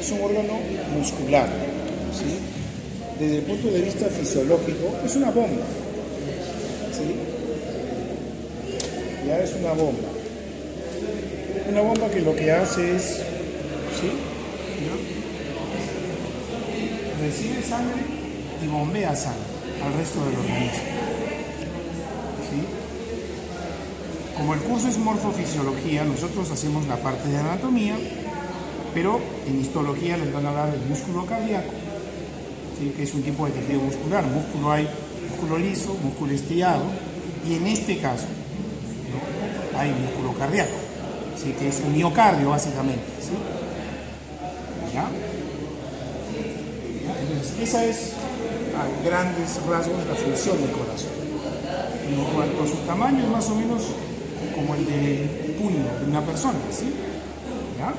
es un órgano muscular, ¿sí? Desde el punto de vista fisiológico, es una bomba, ¿sí? Ya es una bomba. Una bomba que lo que hace es, ¿sí? ¿Ya? Recibe sangre y bombea sangre al resto del organismo, ¿sí? Como el curso es morfofisiología, nosotros hacemos la parte de anatomía, pero en histología les van a hablar del músculo cardíaco, ¿sí? Que es un tipo de tejido muscular. Hay músculo liso, músculo estriado, y en este caso, ¿no?, hay músculo cardíaco, ¿sí? Que es el miocardio básicamente, ¿sí? ¿Ya? Entonces, esa es a grandes rasgos la función del corazón. En cuanto a su tamaño, es más o menos como el del puño de una persona, ¿sí? ¿Ya?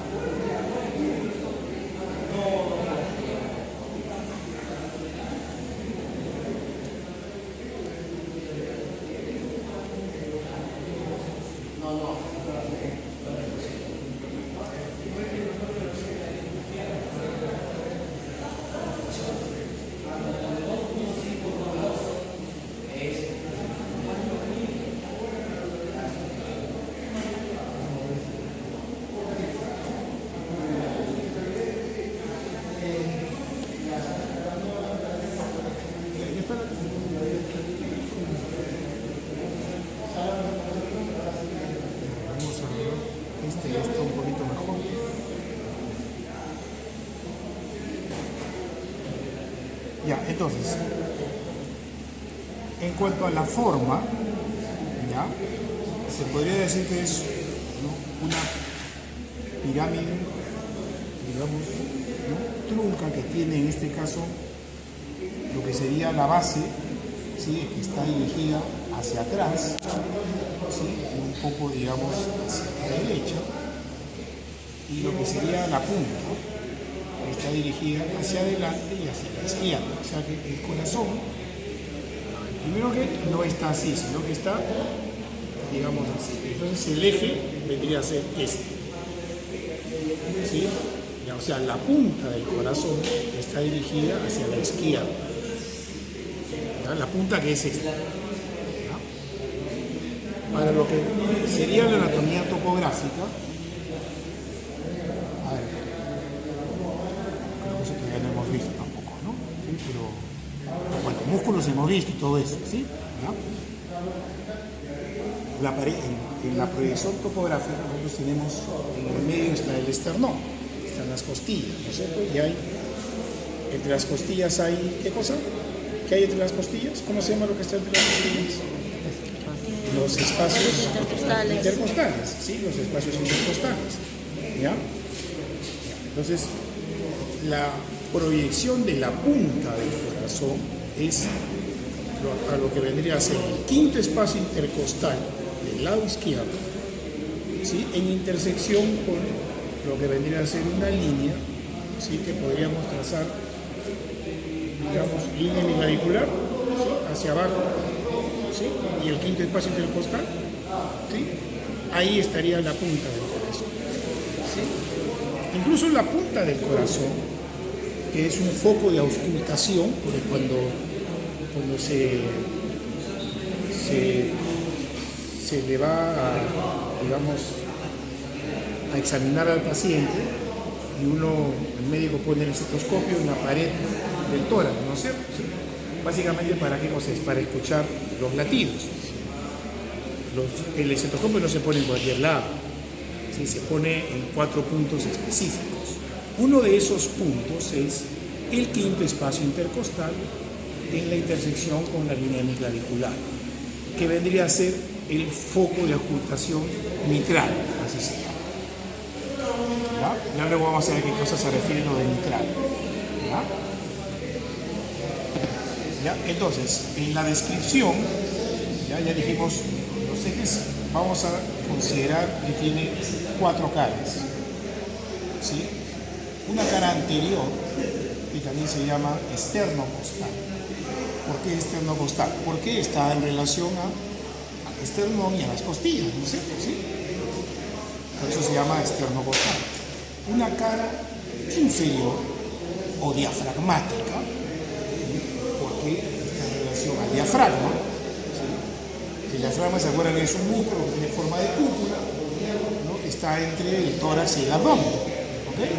Vamos a ver esto un poquito mejor. Ya, entonces, en cuanto a la forma, ya, se podría decir que es, ¿no?, una pirámide, digamos, ¿no?, trunca, que tiene en este caso lo que sería la base, ¿sí?, que está dirigida hacia atrás, ¿sí?, un poco, digamos, hacia la derecha, y lo que sería la punta, que está dirigida hacia adelante y hacia la izquierda. O sea que el corazón, primero que no está así, sino que está, digamos, así. Entonces el eje vendría a ser este, ¿sí? O sea, la punta del corazón está dirigida hacia la izquierda, ¿ya? La punta que es esta, ¿ya? Para lo que sería la anatomía topográfica, a ver, creo que eso todavía no hemos visto tampoco, ¿no? ¿Sí? Pero bueno, músculos hemos visto y todo eso, ¿sí? ¿Ya? En la proyección topográfica nosotros tenemos, en el medio está el esternón, están las costillas, ¿no es cierto? Y hay, entre las costillas hay, ¿qué cosa? ¿Qué hay entre las costillas? ¿Cómo se llama lo que está entre las costillas? Los espacios intercostales, ¿sí? Los espacios intercostales, ¿ya? Entonces, la proyección de la punta del corazón es a lo que vendría a ser el quinto espacio intercostal del lado izquierdo, ¿sí?, en intersección con lo que vendría a ser una línea, ¿sí?, que podríamos trazar, digamos, línea hemiclavicular, ¿sí?, hacia abajo, ¿sí?, y el quinto espacio intercostal, ¿sí?, ahí estaría la punta del corazón, ¿sí? Incluso la punta del corazón, que es un foco de auscultación, porque cuando se le va a, digamos, a examinar al paciente, y el médico pone el estetoscopio en la pared del tórax, ¿no es cierto? ¿Sí? Básicamente, ¿para qué cosa es? Para escuchar los latidos. El estetoscopio no se pone en cualquier lado, ¿sí? Se pone en 4 puntos específicos. Uno de esos puntos es el quinto espacio intercostal en la intersección con la línea hemiclavicular, que vendría a ser el foco de ocultación mitral, así se llama. ¿Ya? Ya luego vamos a ver a qué cosa se refiere lo de mitral. ¿Ya? ¿Ya? Entonces, en la descripción, ya dijimos los ejes, vamos a considerar que tiene 4 caras, ¿sí? Una cara anterior, que también se llama esternocostal. ¿Por qué esternocostal? Porque está en relación al esternón y a las costillas, ¿no es cierto? ¿Sí? Por eso se llama esternocostal. Una cara inferior o diafragmática, porque está en relación al diafragma. ¿Sí? El diafragma, ¿se acuerdan que es un músculo que tiene forma de cúpula, ¿no? Está entre el tórax y el abdomen? ¿Okay?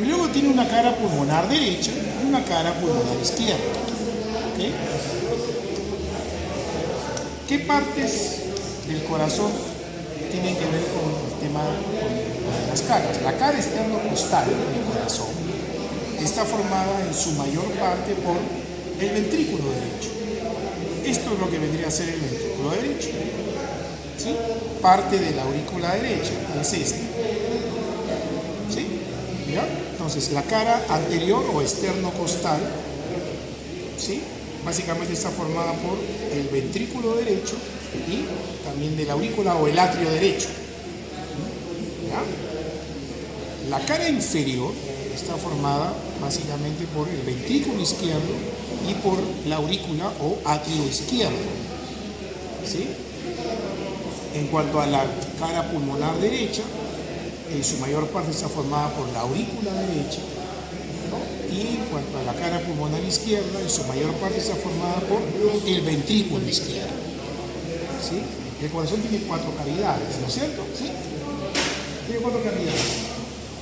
Y luego tiene una cara pulmonar derecha y una cara pulmonar izquierda. ¿Okay? ¿Qué partes del corazón tienen que ver con el tema de las caras? La cara externo-costal del corazón está formada en su mayor parte por el ventrículo derecho. Esto es lo que vendría a ser el ventrículo derecho. ¿Sí? Parte de la aurícula derecha es esta. ¿Sí? ¿Ya? Entonces, la cara anterior o externo-costal, ¿sí?, básicamente está formada por el ventrículo derecho y también de la aurícula o el atrio derecho. ¿Ya? La cara inferior está formada básicamente por el ventrículo izquierdo y por la aurícula o atrio izquierdo. ¿Sí? En cuanto a la cara pulmonar derecha, en su mayor parte está formada por la aurícula derecha, ¿no? Y en cuanto a la cara pulmonar izquierda, en su mayor parte está formada por el ventrículo izquierdo. ¿Sí? El corazón tiene 4 cavidades, ¿no es cierto? ¿Sí? Tiene 4 cavidades.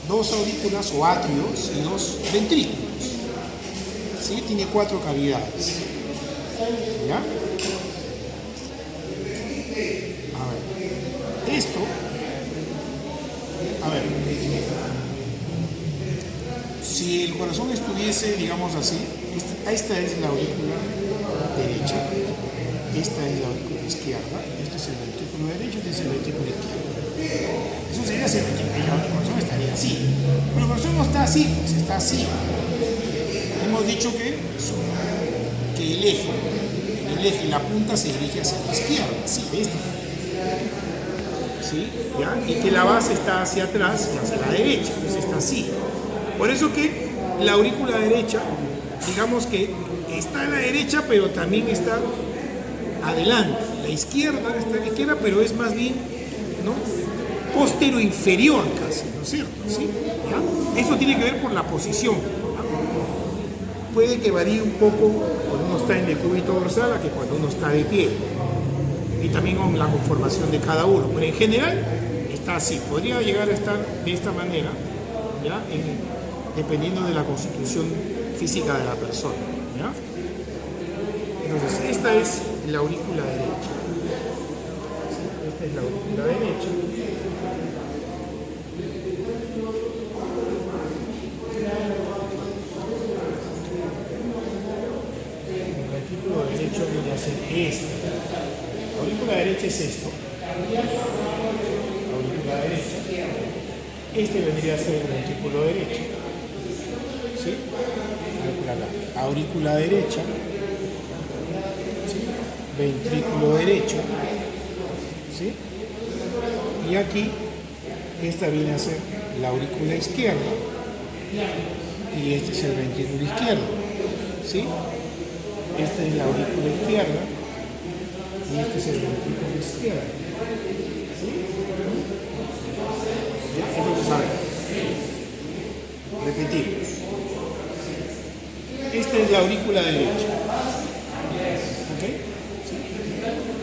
2 aurículas o atrios y 2 ventrículos. ¿Sí? Tiene 4 cavidades. ¿Ya? A ver. Esto, a ver, si el corazón estuviese, digamos así, esta es la aurícula derecha, esta es la aurícula izquierda, este es el ventrículo derecho, este es el ventrículo izquierdo. Eso sería así, el corazón estaría así. Pero el corazón no está así, pues está así. Hemos dicho que el eje, la punta se dirige hacia la izquierda, así, esta. ¿Sí? ¿Ya? Y que la base está hacia atrás, hacia la derecha, pues está así. Por eso que la aurícula derecha, digamos que está a la derecha, pero también está adelante. La izquierda está a la izquierda, pero es más bien, ¿no?, postero inferior casi, ¿no es cierto? ¿Sí? ¿Ya? Eso tiene que ver por la posición. ¿Ya? Puede que varíe un poco cuando uno está en decúbito dorsal a que cuando uno está de pie. Y también con la conformación de cada uno. Pero en general está así. Podría llegar a estar de esta manera, ¿ya?, dependiendo de la constitución física de la persona. ¿Ya? Entonces, esta es la aurícula derecha. Esta es la aurícula derecha. El ventrículo derecho viene a ser este. La aurícula derecha es esto. La aurícula derecha. Este vendría a ser el ventrículo derecho. ¿Sí? Aurícula derecha. ¿Sí? Ventrículo derecho. ¿Sí? Y aquí, esta viene a ser la aurícula izquierda. Y este es el ventrículo izquierdo. ¿Sí? Esta es la aurícula izquierda. Y este es el ventrículo izquierdo. ¿Sí? Entonces, a ver, repetimos. Esta es la aurícula derecha. ¿Ok? ¿Sí?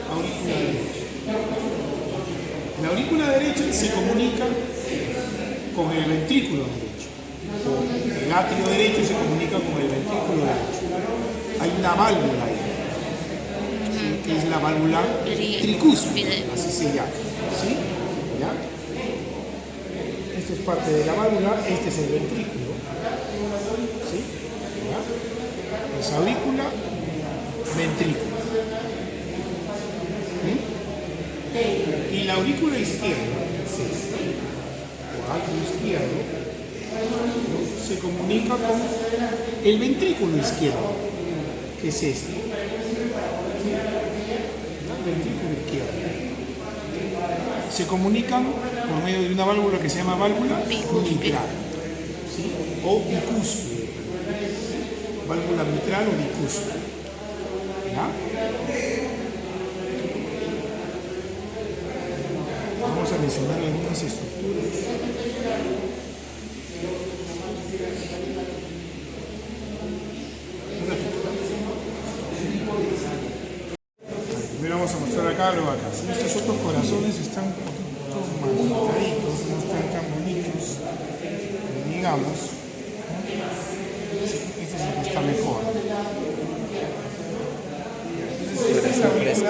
Aurícula derecha. La aurícula derecha se comunica con el ventrículo derecho. El atrio derecho se comunica con el ventrículo derecho. Hay una válvula ahí, que es la válvula tricúspide, así se llama. ¿Sí? ¿Ya? Esto es parte de la válvula, este es el ventrículo. ¿Sí? ¿Ya? Es aurícula, ventrículo. ¿Sí? Y la aurícula izquierda, es esta, o atrio izquierdo, ¿no?, se comunica con el ventrículo izquierdo, que es este. ¿Sí? El ventrículo izquierdo. Se comunican por medio de una válvula que se llama válvula mitral, ¿sí?, o bicúspide. Válvula mitral o bicúspide. ¿Ya? Vamos a mencionar algunas estructuras. acá, luego acá. ¿Sí? Estos otros corazones están un poquito marcaditos, no están tan bonitos, digamos. Sí, este es el que está mejor. Corazón fresco.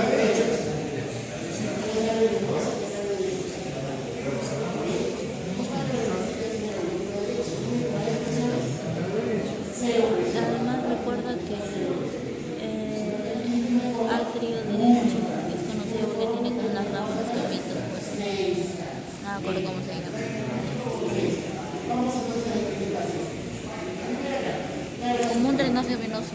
Además recuerda que atrio derecho es conocido porque tiene como unas ramas escamitas, pues. No me acuerdo cómo se llama. Como un drenaje venoso.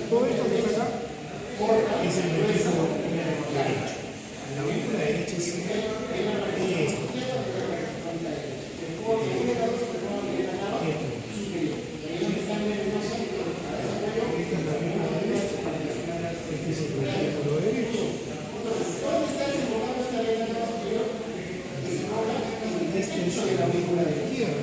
Todo esto que está acá es el ventrículo derecho. La aurícula derecha es esto. Este es el ventrículo derecho. Este es la aurícula izquierda.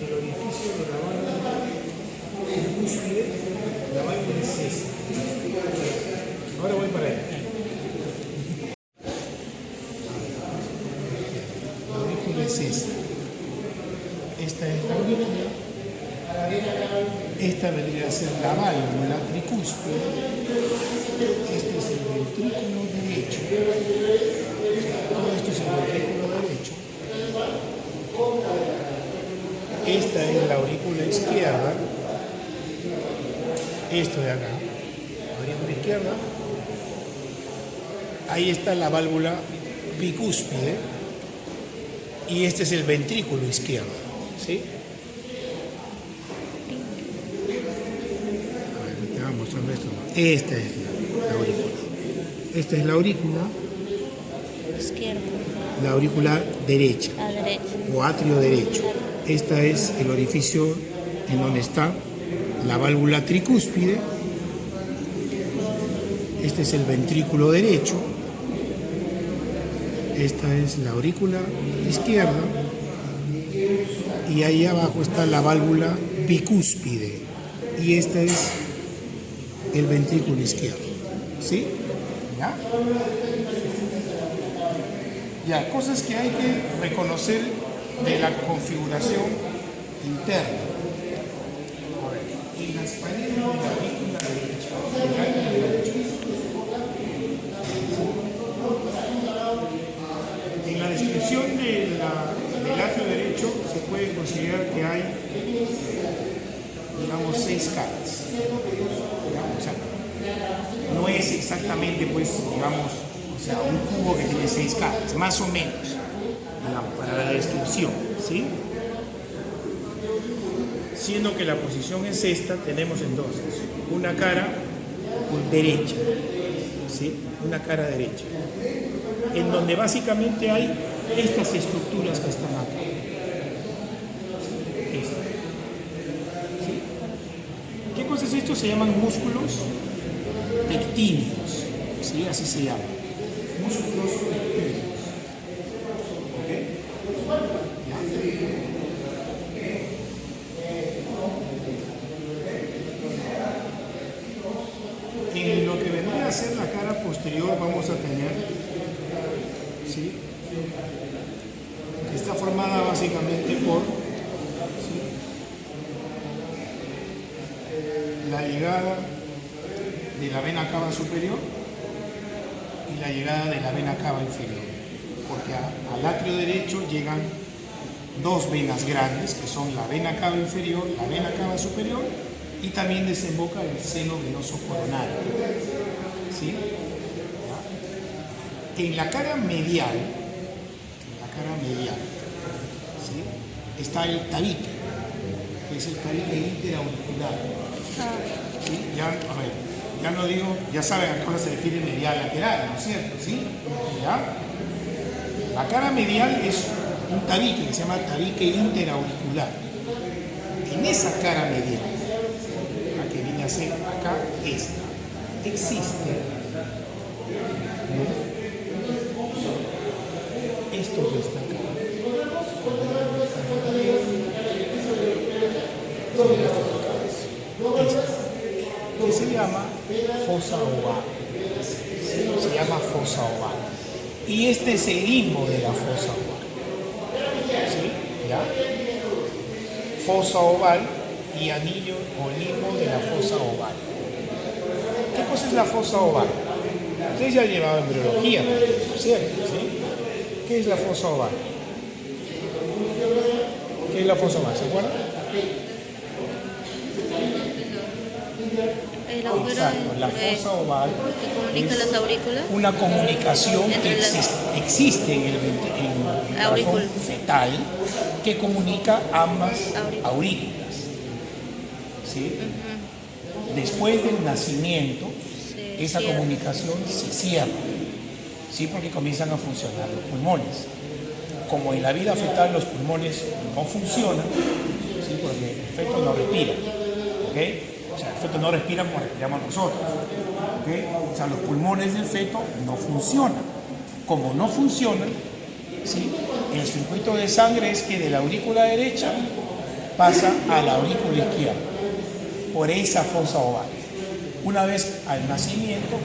El orificio de la válvula cúspide, la válvula es esta. Ahora voy para allá. La aurícula es esta. Esta es la aurícula. Esta vendría a ser la válvula tricúspide. Este es el ventrículo derecho. Todo esto es el ventrículo derecho. Esta es la aurícula izquierda. Esto de acá, aurícula izquierda. Ahí está la válvula bicúspide. Y este es el ventrículo izquierdo. ¿Sí? A ver, te voy a mostrar esto. Esta es la aurícula. Esta es la aurícula. Izquierda. La aurícula derecha. A derecha. O atrio derecho. Esta es el orificio en donde está la válvula tricúspide. Este es el ventrículo derecho. Esta es la aurícula izquierda. Y ahí abajo está la válvula bicúspide. Y este es el ventrículo izquierdo. ¿Sí? ¿Ya? Ya, cosas que hay que reconocer de la configuración interna. A ver, en las paredes de la aurícula derecha, en la descripción del atrio derecho se puede considerar que hay, digamos, 6 caras. ¿Ya? O sea, no es exactamente, pues, digamos, o sea, un cubo que tiene 6 caras, más o menos, digamos, para la descripción, ¿sí? Siendo que la posición es esta, tenemos entonces una cara derecha, ¿sí? Una cara derecha, en donde básicamente hay estas estructuras que están acá. Esta. ¿Sí? ¿Qué cosa es esto? Se llaman músculos pectíneos, ¿sí? Así se llama. Músculos pectíneos. ¿Ok? ¿Ya? En lo que vendría a ser la cara posterior vamos a tener, ¿sí? Que está formada básicamente por, ¿sí?, la llegada de la vena cava superior y la llegada de la vena cava inferior, porque al atrio derecho llegan dos venas grandes, que son la vena cava inferior, la vena cava superior, y también desemboca el seno venoso coronario. ¿Sí? En la cara medial, ¿sí? Está el tabique, que es el tabique interauricular. ¿Sí? Ya, a ver, ya no digo, ya saben a qué cosa se refiere medial lateral, ¿no es cierto? ¿Sí? ¿Ya? La cara medial es un tabique que se llama tabique interauricular. En esa cara medial, la que viene a ser acá esta, existe, ¿no?, esto que está acá, que se llama fosa oval. Se llama fosa oval. Y este es el limbo de la fosa oval. ¿Sí? ¿Ya? Fosa oval y anillo o limbo de la fosa oval. ¿Qué cosa es la fosa oval? Ustedes ya han llevado embriología, ¿cierto? ¿Sí? ¿Qué es la fosa oval? ¿Qué es la fosa oval? ¿Se acuerdan? El agujero Exacto, la fosa oval que comunica las aurículas. una comunicación que Entre las- existe en el Aurícula. corazón fetal que comunica ambas aurículas. ¿Sí? Después del nacimiento, Se esa cierra. comunicación se cierra, ¿sí? Porque comienzan a funcionar los pulmones. Como en la vida fetal los pulmones no funcionan, ¿sí? Porque el feto no respira, ¿ok? O sea, el feto no respira como respiramos nosotros, ¿ok? O sea, los pulmones del feto no funcionan. Como no funcionan, ¿sí?, el circuito de sangre es que de la aurícula derecha pasa a la aurícula izquierda, por esa fosa oval. Una vez al nacimiento,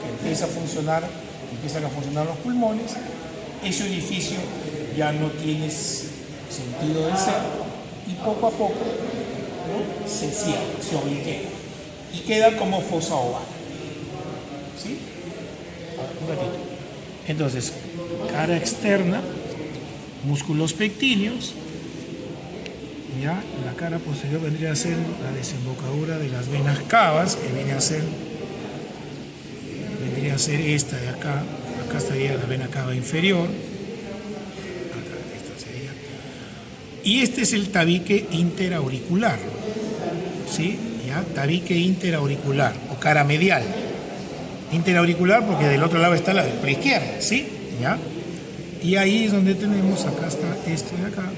que empiezan a funcionar los pulmones, ese orificio ya no tiene sentido de ser y poco a poco, ¿no?, se cierra, se obliquea y queda como fosa oval. ¿Sí? A ver, un ratito. Entonces, cara externa, músculos pectíneos. Ya, la cara posterior vendría a ser la desembocadura de las venas cavas, que vendría a ser esta de acá. Acá estaría la vena cava inferior. Acá, esta sería. Y este es el tabique interauricular. ¿Sí? Ya, tabique interauricular o cara medial. Interauricular porque del otro lado está la de la izquierda, ¿sí? ¿Ya? Y ahí es donde tenemos, acá está esto de acá,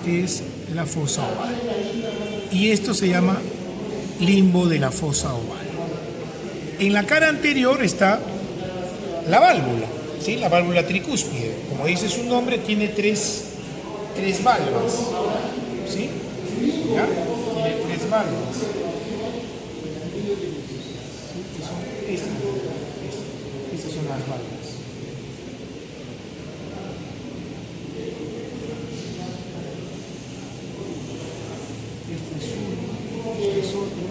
que es la fosa oval. Y esto se llama limbo de la fosa oval. En la cara anterior está la válvula, ¿sí? La válvula tricúspide. Como dice su nombre, tiene tres válvulas, ¿sí? ¿Ya? Tiene tres válvulas. Estas son las válvulas. Este es uno, este es otro,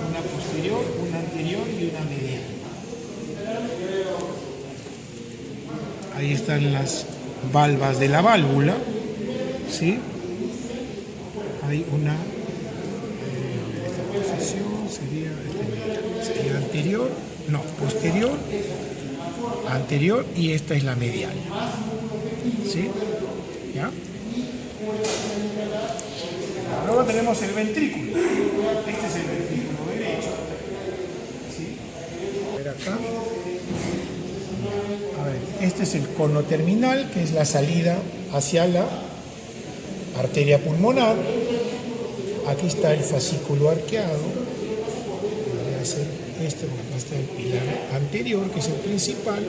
una posterior, una anterior y una medial. Ahí están las valvas de la válvula, ¿sí? Hay una, esta posición sería sería anterior, no, posterior, anterior y esta es la medial, ¿sí? ¿Ya? Luego tenemos el ventrículo. Este es el ventrículo derecho. ¿Sí? A ver acá. A ver, este es el cono terminal, que es la salida hacia la arteria pulmonar. Aquí está el fascículo arqueado. Voy a hacer este, porque acá está el pilar anterior, que es el principal.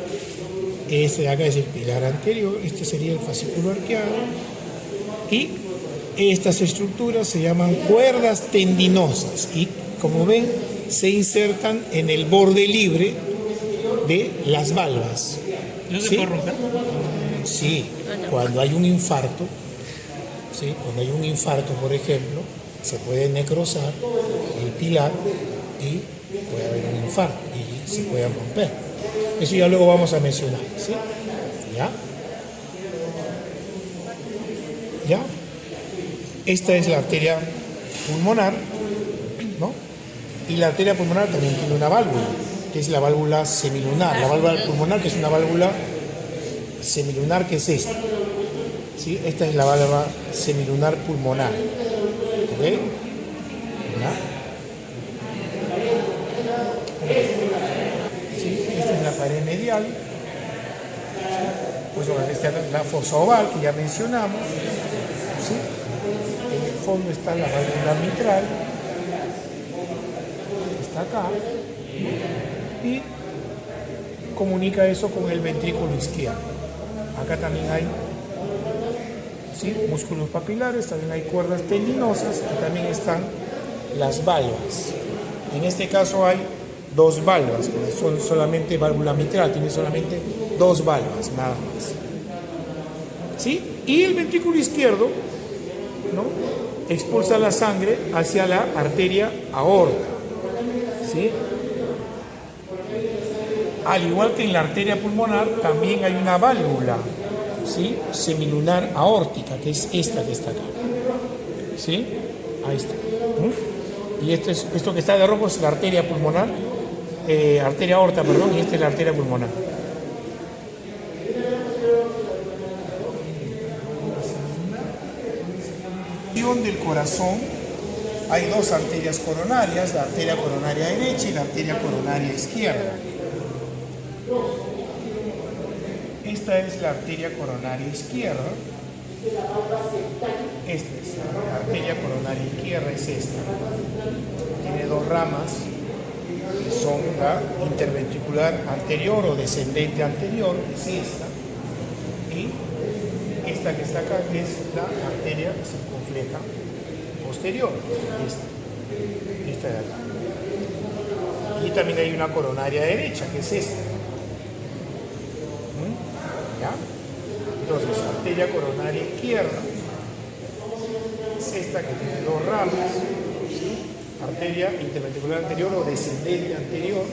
Este de acá es el pilar anterior. Este sería el fascículo arqueado. Y estas estructuras se llaman cuerdas tendinosas y, como ven, se insertan en el borde libre de las valvas. ¿No se ¿Sí? puede romper? Sí, cuando hay un infarto, ¿sí? Cuando hay un infarto, por ejemplo, se puede necrosar el pilar y puede haber un infarto y se puede romper. Eso ya luego vamos a mencionar, ¿sí? ¿Ya? ¿Ya? Esta es la arteria pulmonar, ¿no? Y la arteria pulmonar también tiene una válvula, que es la válvula semilunar. La válvula pulmonar, que es una válvula semilunar, que es esta. ¿Sí? Esta es la válvula semilunar pulmonar. ¿Ok? ¿Ya? ¿Sí? Esta es la pared medial. Pues bueno, esta es la fosa oval que ya mencionamos. ¿Sí? En el fondo está la válvula mitral. Está acá. Y comunica eso con el ventrículo izquierdo. Acá también hay, ¿sí?, músculos papilares, también hay cuerdas tendinosas y también están las valvas. En este caso hay dos valvas, son solamente válvula mitral, tiene solamente dos valvas, nada más. ¿Sí? Y el ventrículo izquierdo, ¿no?, expulsa la sangre hacia la arteria aorta. ¿Sí? Al igual que en la arteria pulmonar, también hay una válvula, ¿sí?, semilunar aórtica, que es esta que está acá. ¿Sí? Ahí está. Y esto que está de rojo es la arteria pulmonar, arteria aorta, perdón, y esta es la arteria pulmonar. Del corazón hay dos arterias coronarias, la arteria coronaria derecha y la arteria coronaria izquierda. Esta es la arteria coronaria izquierda. Esta es la arteria coronaria izquierda, es esta. Tiene dos ramas que son la interventricular anterior o descendente anterior, que es esta, y esta que está acá, que es la arteria circunfleja posterior, esta de acá. Y también hay una coronaria derecha, que es esta. ¿Ya? Entonces, arteria coronaria izquierda es esta que tiene dos ramas, ¿sí?, arteria interventricular anterior o descendente anterior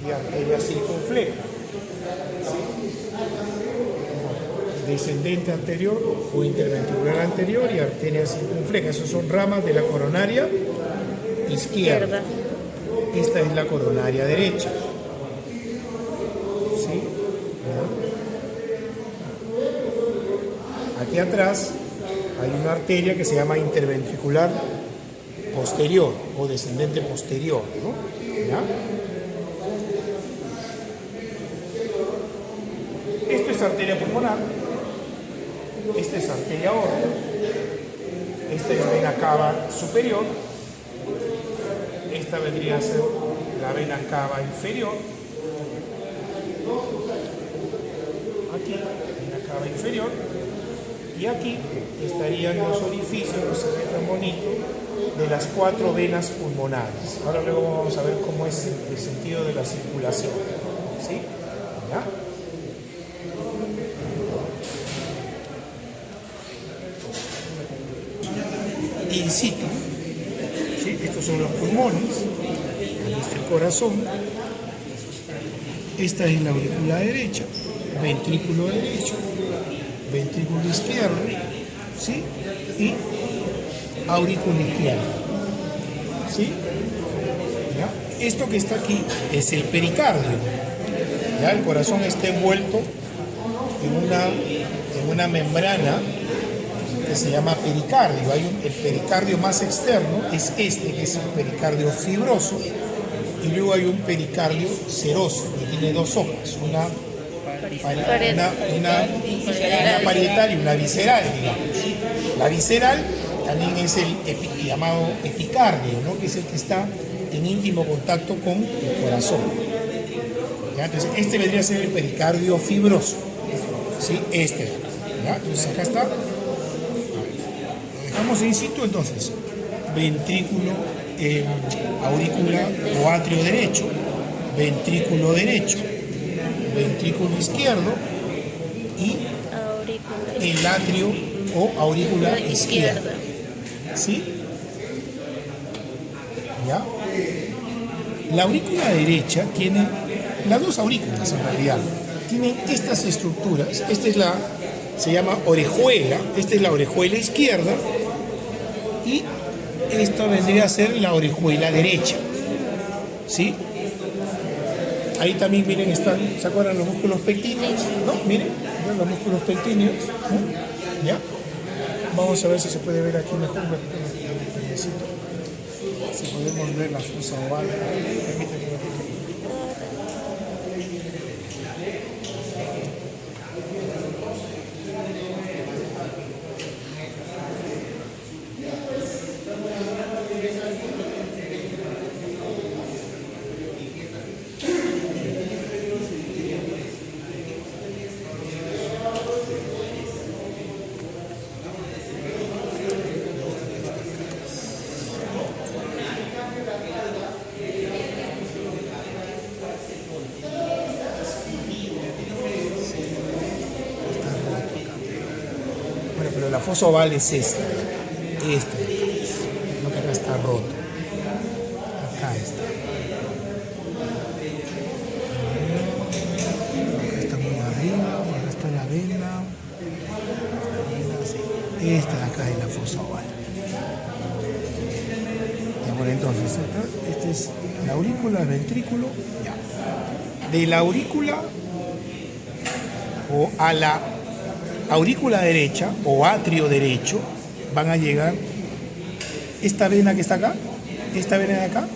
y arteria circunfleja. ¿Sí? Descendente anterior o interventricular anterior y arteria circunfleja. Esas son ramas de la coronaria izquierda. Esta es la coronaria derecha. ¿Sí? Aquí atrás hay una arteria que se llama interventricular posterior o descendente posterior, ¿no? ¿Ya? Esto es arteria pulmonar. Esta es arteria aorta, esta es vena cava superior, esta vendría a ser la vena cava inferior, aquí, vena cava inferior, y aquí estarían los orificios, no se ve tan bonito, de las cuatro venas pulmonares. Ahora luego vamos a ver cómo es el sentido de la circulación. ¿Sí? ¿Ya? In situ, ¿sí? Estos son los pulmones, ahí está el corazón, esta es la aurícula derecha, ventrículo derecho, ventrículo izquierdo, ¿sí?, y aurícula izquierda. ¿Sí? ¿Ya? Esto que está aquí es el pericardio. ¿Ya? El corazón está envuelto en una membrana que se llama pericardio. El pericardio más externo es este, que es el pericardio fibroso, y luego hay un pericardio seroso, que tiene dos hojas, una parietal y una visceral, digamos. La visceral también es el llamado epicardio, ¿no?, que es el que está en íntimo contacto con el corazón. ¿Ya? Entonces, este vendría a ser el pericardio fibroso. ¿Sí? Este. ¿Ya? Entonces, acá está. Lo dejamos in situ, entonces. Ventrículo, aurícula o atrio derecho, ventrículo derecho, ventrículo izquierdo y el atrio o aurícula izquierda. ¿Sí? ¿Ya? La aurícula derecha tiene, las dos aurículas en realidad, tienen estas estructuras. Esta es la, se llama orejuela, esta es la orejuela izquierda y esta vendría a ser la orejuela derecha. ¿Sí? Ahí también, miren, están, ¿se acuerdan los músculos pectíneos? ¿No? Miren, ¿ven los músculos pectíneos? ¿No? ¿Ya? Vamos a ver si se puede ver aquí mejor. Si podemos ver la fosa oval. Permítanme un poquito. Bueno, pero la fosa oval es esta. No, que acá está roto. Acá está. Acá está muy arriba, acá está la vena. Esta de acá es la fosa oval. Ya, bueno, entonces, acá, esta es la aurícula, el ventrículo. Ya. De la aurícula o a la aurícula derecha o atrio derecho van a llegar esta vena que está acá, esta vena de acá,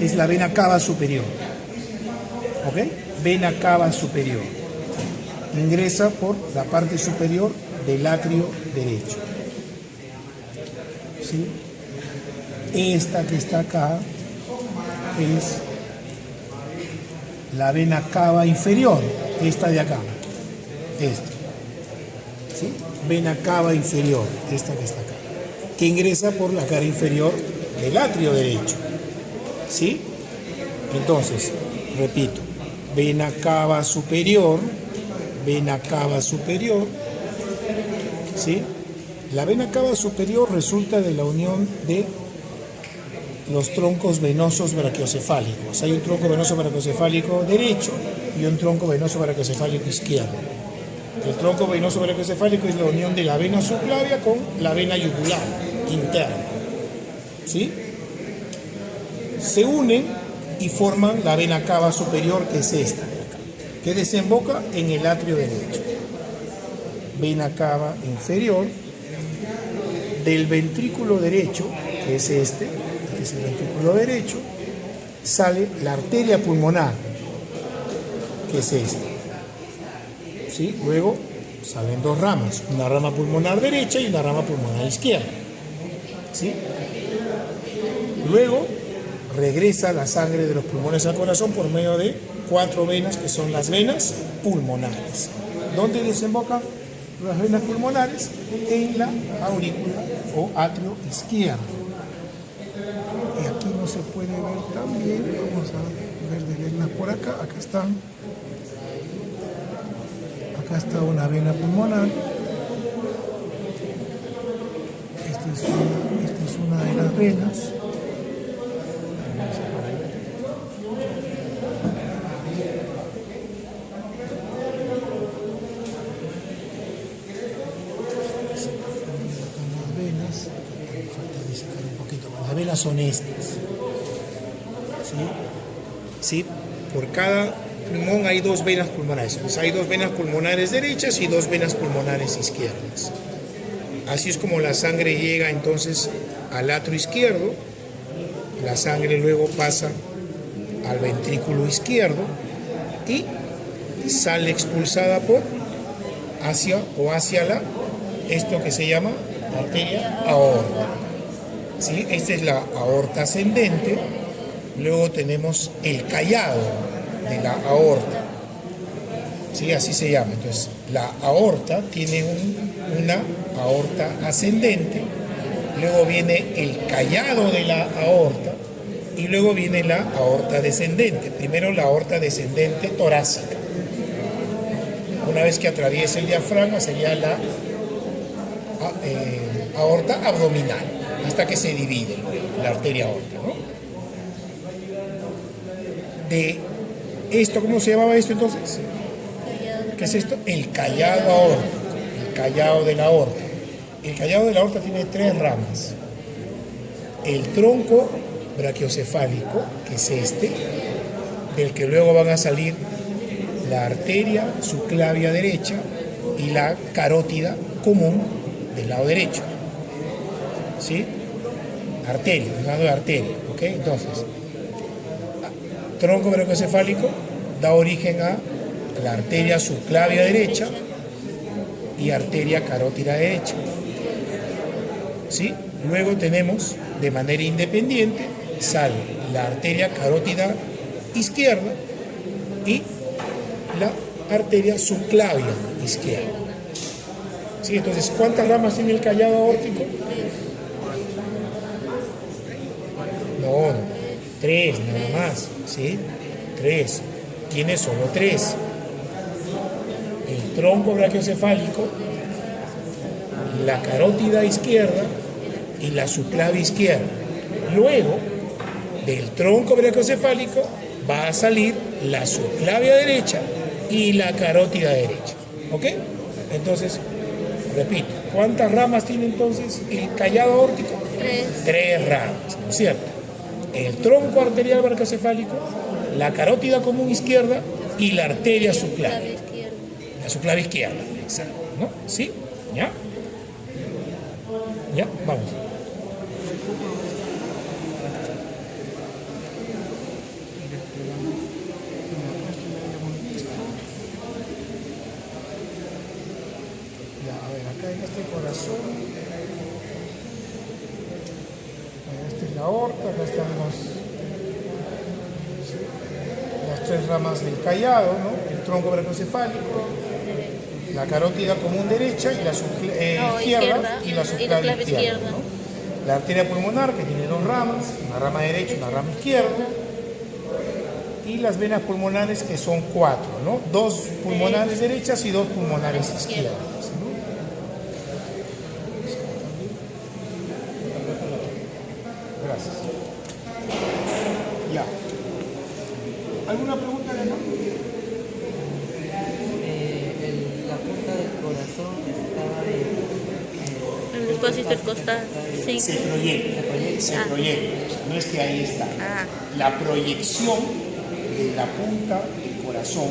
es la vena cava superior. ¿Ok? Vena cava superior. Ingresa por la parte superior del atrio derecho. ¿Sí? Esta que está acá es la vena cava inferior, esta de acá, esta. ¿Sí? Vena cava inferior, esta que está acá, que ingresa por la cara inferior del atrio derecho. ¿Sí? Entonces, repito, vena cava superior, ¿sí? La vena cava superior resulta de la unión de los troncos venosos brachiocefálicos. Hay un tronco venoso brachiocefálico derecho y un tronco venoso brachiocefálico izquierdo. El tronco venoso brachiocefálico es la unión de la vena subclavia con la vena yugular interna. ¿Sí? Se unen y forman la vena cava superior, que es esta de acá, que desemboca en el atrio derecho. Vena cava inferior del ventrículo derecho, que es este es el ventrículo derecho, sale la arteria pulmonar, que es esta. ¿Sí? Luego salen dos ramas, una rama pulmonar derecha y una rama pulmonar izquierda. ¿Sí? Luego regresa la sangre de los pulmones al corazón por medio de 4 venas, que son las venas pulmonares. ¿Dónde desembocan las venas pulmonares? En la aurícula o atrio izquierdo. Y aquí no se puede ver tan bien. Vamos a ver de venas por acá. Acá están. Acá está una vena pulmonar. Esta es una de las venas. Las venas son estas. ¿Sí? Por cada pulmón hay 2 venas pulmonares. Entonces hay 2 venas pulmonares derechas y 2 venas pulmonares izquierdas. Así es como la sangre llega entonces al atrio izquierdo. La sangre luego pasa al ventrículo izquierdo y sale expulsada hacia esto que se llama arteria aorta. ¿Sí? Esta es la aorta ascendente. Luego tenemos el callado de la aorta. ¿Sí? Así se llama. Entonces, la aorta tiene una aorta ascendente. Luego viene el callado de la aorta. Y luego viene la aorta descendente. Primero la aorta descendente torácica. Una vez que atraviesa el diafragma sería la aorta abdominal, hasta que se divide la arteria aorta, ¿no? de esto, ¿cómo se llamaba esto entonces? ¿Qué es esto? El callado aórtico, el callado de la aorta. El callado de la aorta tiene 3 ramas. El tronco brachiocefálico, que es este, del que luego van a salir la arteria subclavia derecha y la carótida común del lado derecho. ¿Sí? Arteria, hablando de arteria, ¿ok? Entonces, tronco brachiocefálico da origen a la arteria subclavia derecha y arteria carótida derecha. ¿Sí? Luego tenemos, de manera independiente, sale la arteria carótida izquierda y la arteria subclavia izquierda. ¿Sí? Entonces, ¿cuántas ramas tiene el callado aórtico? No, 3 nada más, ¿sí? 3. Tiene solo 3. El tronco brachiocefálico, la carótida izquierda y la subclavia izquierda. Luego, del tronco brachiocefálico va a salir la subclavia derecha y la carótida derecha. ¿Ok? Entonces, repito, ¿cuántas ramas tiene entonces el callado aórtico? 3 ramas, ¿no es cierto? El tronco arterial brachiocefálico, la carótida común izquierda y la arteria subclavia. La subclavia izquierda, exacto, ¿no? ¿Sí? ¿Ya? ¿Ya? Vamos. Ya, a ver, acá en este corazón, esta es la aorta, acá están las 3 ramas del callado, ¿no? El tronco brachiocefálico, la carótida común derecha y la izquierda y la subclavia izquierda, ¿no? La arteria pulmonar, que tiene 2 ramas, una rama derecha y una rama izquierda, y las venas pulmonares, que son 4, ¿no? 2 pulmonares derechas y 2 pulmonares izquierdas, ¿no? Gracias. Ya. ¿Alguna pregunta, Elena? La punta del corazón estaba El espacio intercostal, sí. Se proyecta. No es que ahí está. Ah. La proyección de la punta del corazón,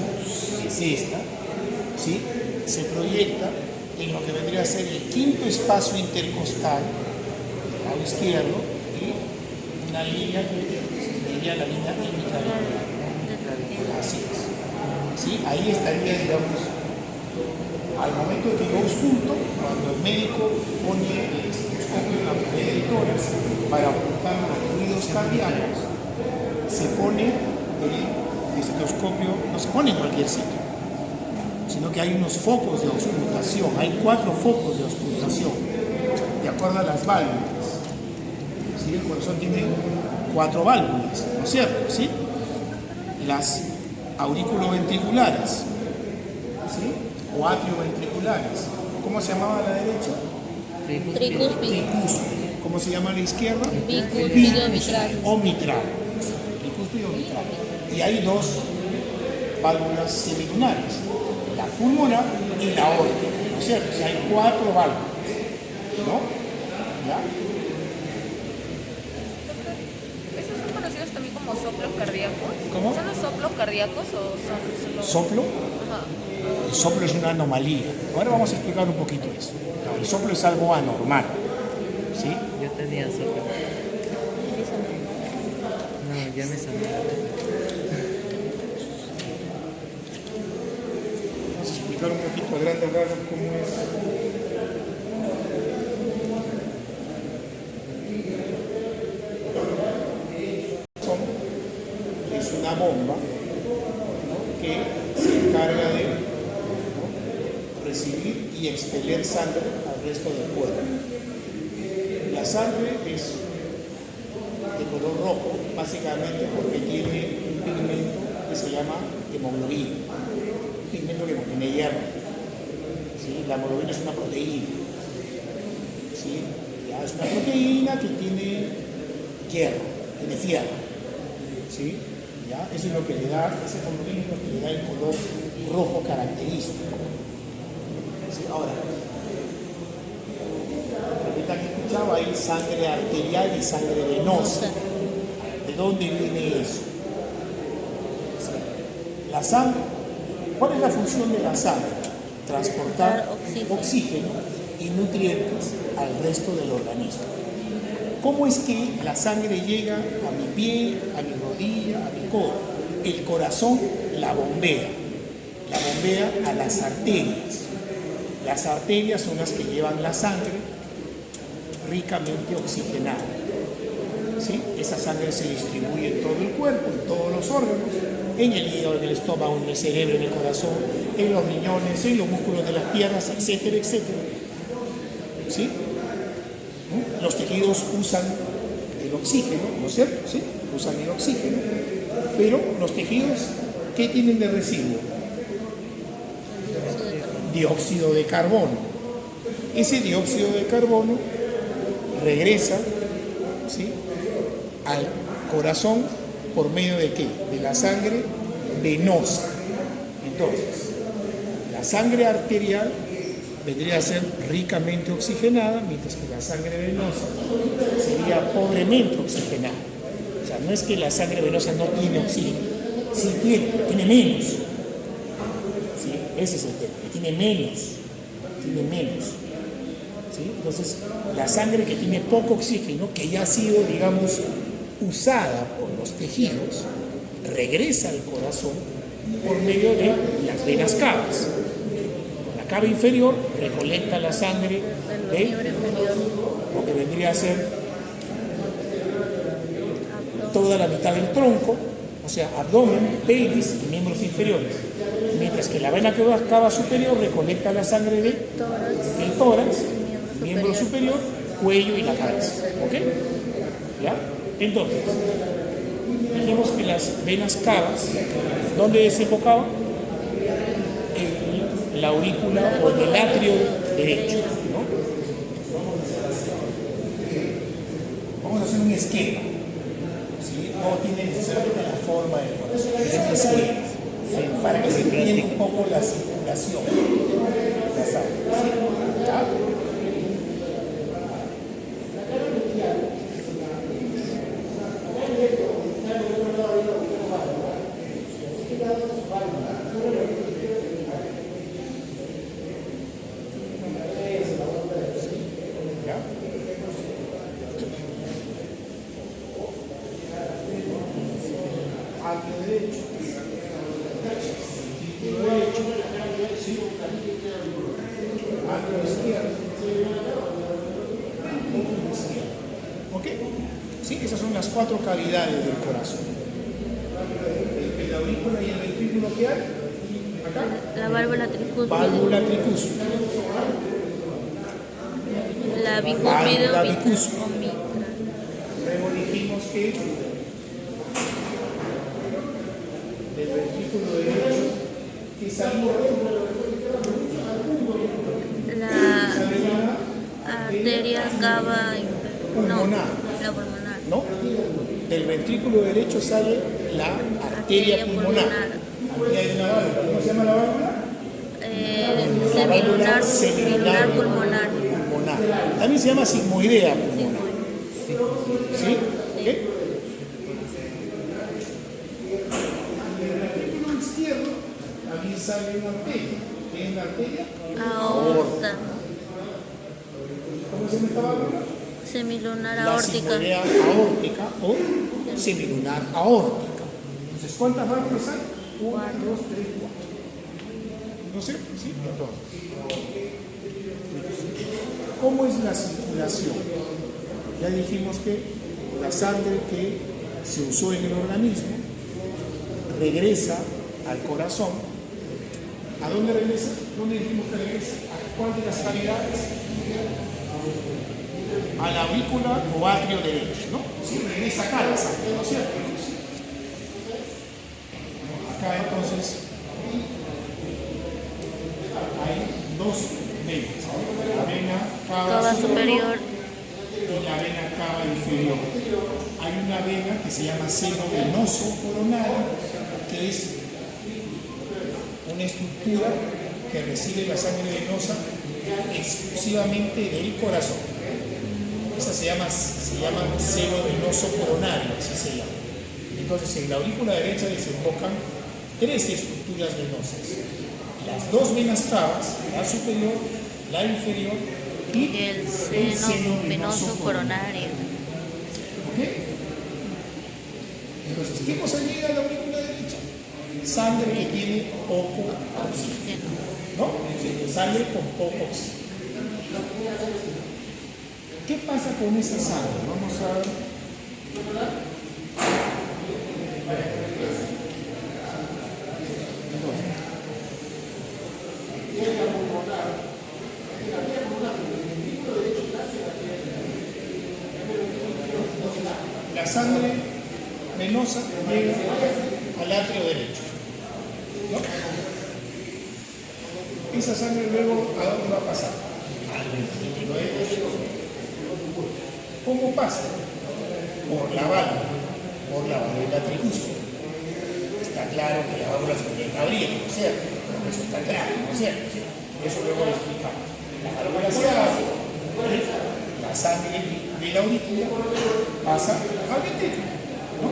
que es esta, ¿sí? Se proyecta en lo que vendría a ser el 5.º espacio intercostal del lado izquierdo y una línea que sería la línea hemiclavicular. Así es. ¿Sí? Ahí estaría, digamos, al momento de que yo ausculto, cuando el médico pone el estetoscopio en la pared de tórax para apuntar los ruidos cardíacos, se pone el estetoscopio, no se pone en cualquier sitio, sino que hay unos focos de auscultación, hay 4 focos de auscultación, de acuerdo a las válvulas. ¿Sí? El corazón tiene 4 válvulas, ¿no es cierto? ¿Sí? Las auriculoventriculares, ¿sí? O atrioventriculares. ¿Cómo se llamaba la derecha? Tricúspide. ¿Cómo se llama la izquierda? Bicúspide o mitral. O mitral. Bicúspide o mitral. Y hay 2 válvulas semilunares, la pulmonar y la aórtica, ¿no es cierto? O sea, hay 4 válvulas, ¿no? ¿Ya? ¿Esos son conocidos también como soplos cardíacos? ¿Cómo? ¿Son los soplos cardíacos o son solo...? ¿Soplo? Ajá. El soplo es una anomalía. Ahora vamos a explicar un poquito eso. El soplo es algo anormal, ¿sí? Yo tenía soplo. No, ya me sanó. Vamos a explicar un poquito a grandes rasgos cómo es. Es una bomba, ¿no? Que se encarga de, ¿no?, recibir y expeler sangre al resto del cuerpo. La sangre es de color rojo, básicamente porque tiene un pigmento que se llama hemoglobina, un pigmento que contiene hierro. ¿Sí? La hemoglobina es una proteína. ¿Sí? Ya es una proteína que tiene hierro, tiene fierro. ¿Sí? ¿Ya? Eso es lo que le da, ese colorín es lo que le da el color rojo característico. ¿Sí? Ahora, ahorita que escuchaba hay sangre arterial y sangre venosa. ¿De dónde viene eso? ¿Sí? La sangre, ¿cuál es la función de la sangre? Transportar oxígeno y nutrientes al resto del organismo. ¿Cómo es que la sangre llega a mi pie, a mi rodilla, a mi codo? El corazón la bombea a las arterias. Las arterias son las que llevan la sangre ricamente oxigenada. ¿Sí? Esa sangre se distribuye en todo el cuerpo, en todos los órganos, en el hígado, en el estómago, en el cerebro, en el corazón, en los riñones, en los músculos de las piernas, etcétera, etcétera. ¿Sí? Los tejidos usan el oxígeno, ¿no es cierto? ¿Sí? Usan el oxígeno, pero los tejidos, ¿qué tienen de residuo? Dióxido de carbono. Ese dióxido de carbono regresa, ¿sí?, al corazón por medio de ¿qué? De la sangre venosa. Entonces, la sangre arterial vendría a ser ricamente oxigenada, mientras que la sangre venosa sería pobremente oxigenada. O sea, no es que la sangre venosa no tiene oxígeno, sí tiene menos. ¿Sí? Ese es el tema, que tiene menos. ¿Sí? Entonces, la sangre que tiene poco oxígeno, que ya ha sido, digamos, usada por los tejidos, regresa al corazón por medio de las venas cavas. La cava inferior recolecta la sangre de lo que vendría a ser toda la mitad del tronco, o sea, abdomen, pelvis y miembros inferiores. Mientras que la vena cava superior recolecta la sangre del tórax, miembro superior, cuello y la cabeza. ¿Ok? ¿Ya? Entonces, dijimos que las venas cavas, ¿dónde desembocaban? En la aurícula o en el atrio derecho, ¿no? Vamos a hacer un esquema. ¿Sí? No tiene necesariamente la forma del corazón, es un esquema, ¿sí? Para que se entienda un poco la circulación de la sangre. ¿Sí? ¿Ya? ¿Ok? Sí, esas son las 4 cavidades del corazón. La aurícula y el ventrículo que hay, acá. La válvula tricúspide. Válvula tricúspide. La válvula bicúspide. bicúspide. Luego dijimos que del ventrículo derecho que salía La arteria cava pulmonar. La pulmonar. ¿No? Del ventrículo derecho sale la arteria pulmonar. Aquí hay una válvula. ¿Cómo se llama la válvula? Semilunar pulmonar. También se llama sigmoidea pulmonar. ¿Sí? ¿Ok? Del ventrículo izquierdo también sale una arteria. ¿Qué es la arteria? Aorta. ¿Cómo se llama esta válvula? Semilunar La aórtica. sigmoidea aórtica o semilunar aórtica. Entonces, ¿cuántas válvulas hay? 1, 2, 3, 4. ¿No sé? Sí, entonces. ¿Cómo es la circulación? Ya dijimos que la sangre que se usó en el organismo regresa al corazón. ¿A dónde regresa? ¿Dónde dijimos que regresa? ¿A cuál de las cavidades? A la aurícula o atrio derecho, ¿no? Sí, regresa acá la sangre, ¿no es cierto? Acá entonces hay 2 venas, la vena cava superior y la vena cava inferior. Hay hay una vena que se llama seno venoso coronario, que es una estructura que recibe la sangre venosa exclusivamente del corazón. Esa se llama seno venoso coronario, así se llama. Entonces, en la aurícula derecha desembocan 3 estructuras venosas. Las 2 venas cavas, la superior, la inferior y El seno venoso coronario. ¿Ok? Entonces, ¿qué cosa llega a la aurícula derecha? Sangre que tiene poco oxígeno. ¿No? Sí, sangre con poco oxígeno. ¿Qué pasa con esa sangre? Vamos a ver. La sangre venosa llega al atrio derecho, ¿no? Esa sangre luego, ¿a dónde va a pasar? Al ventrículo derecho. ¿Cómo pasa? Por la válvula tricúspide. Está claro que la válvula se tiene que abrir, ¿no es cierto? Eso está claro, ¿no es cierto? Eso luego lo explicamos. La válvula se abre, la sangre de la aurícula pasa al ventrículo, ¿no?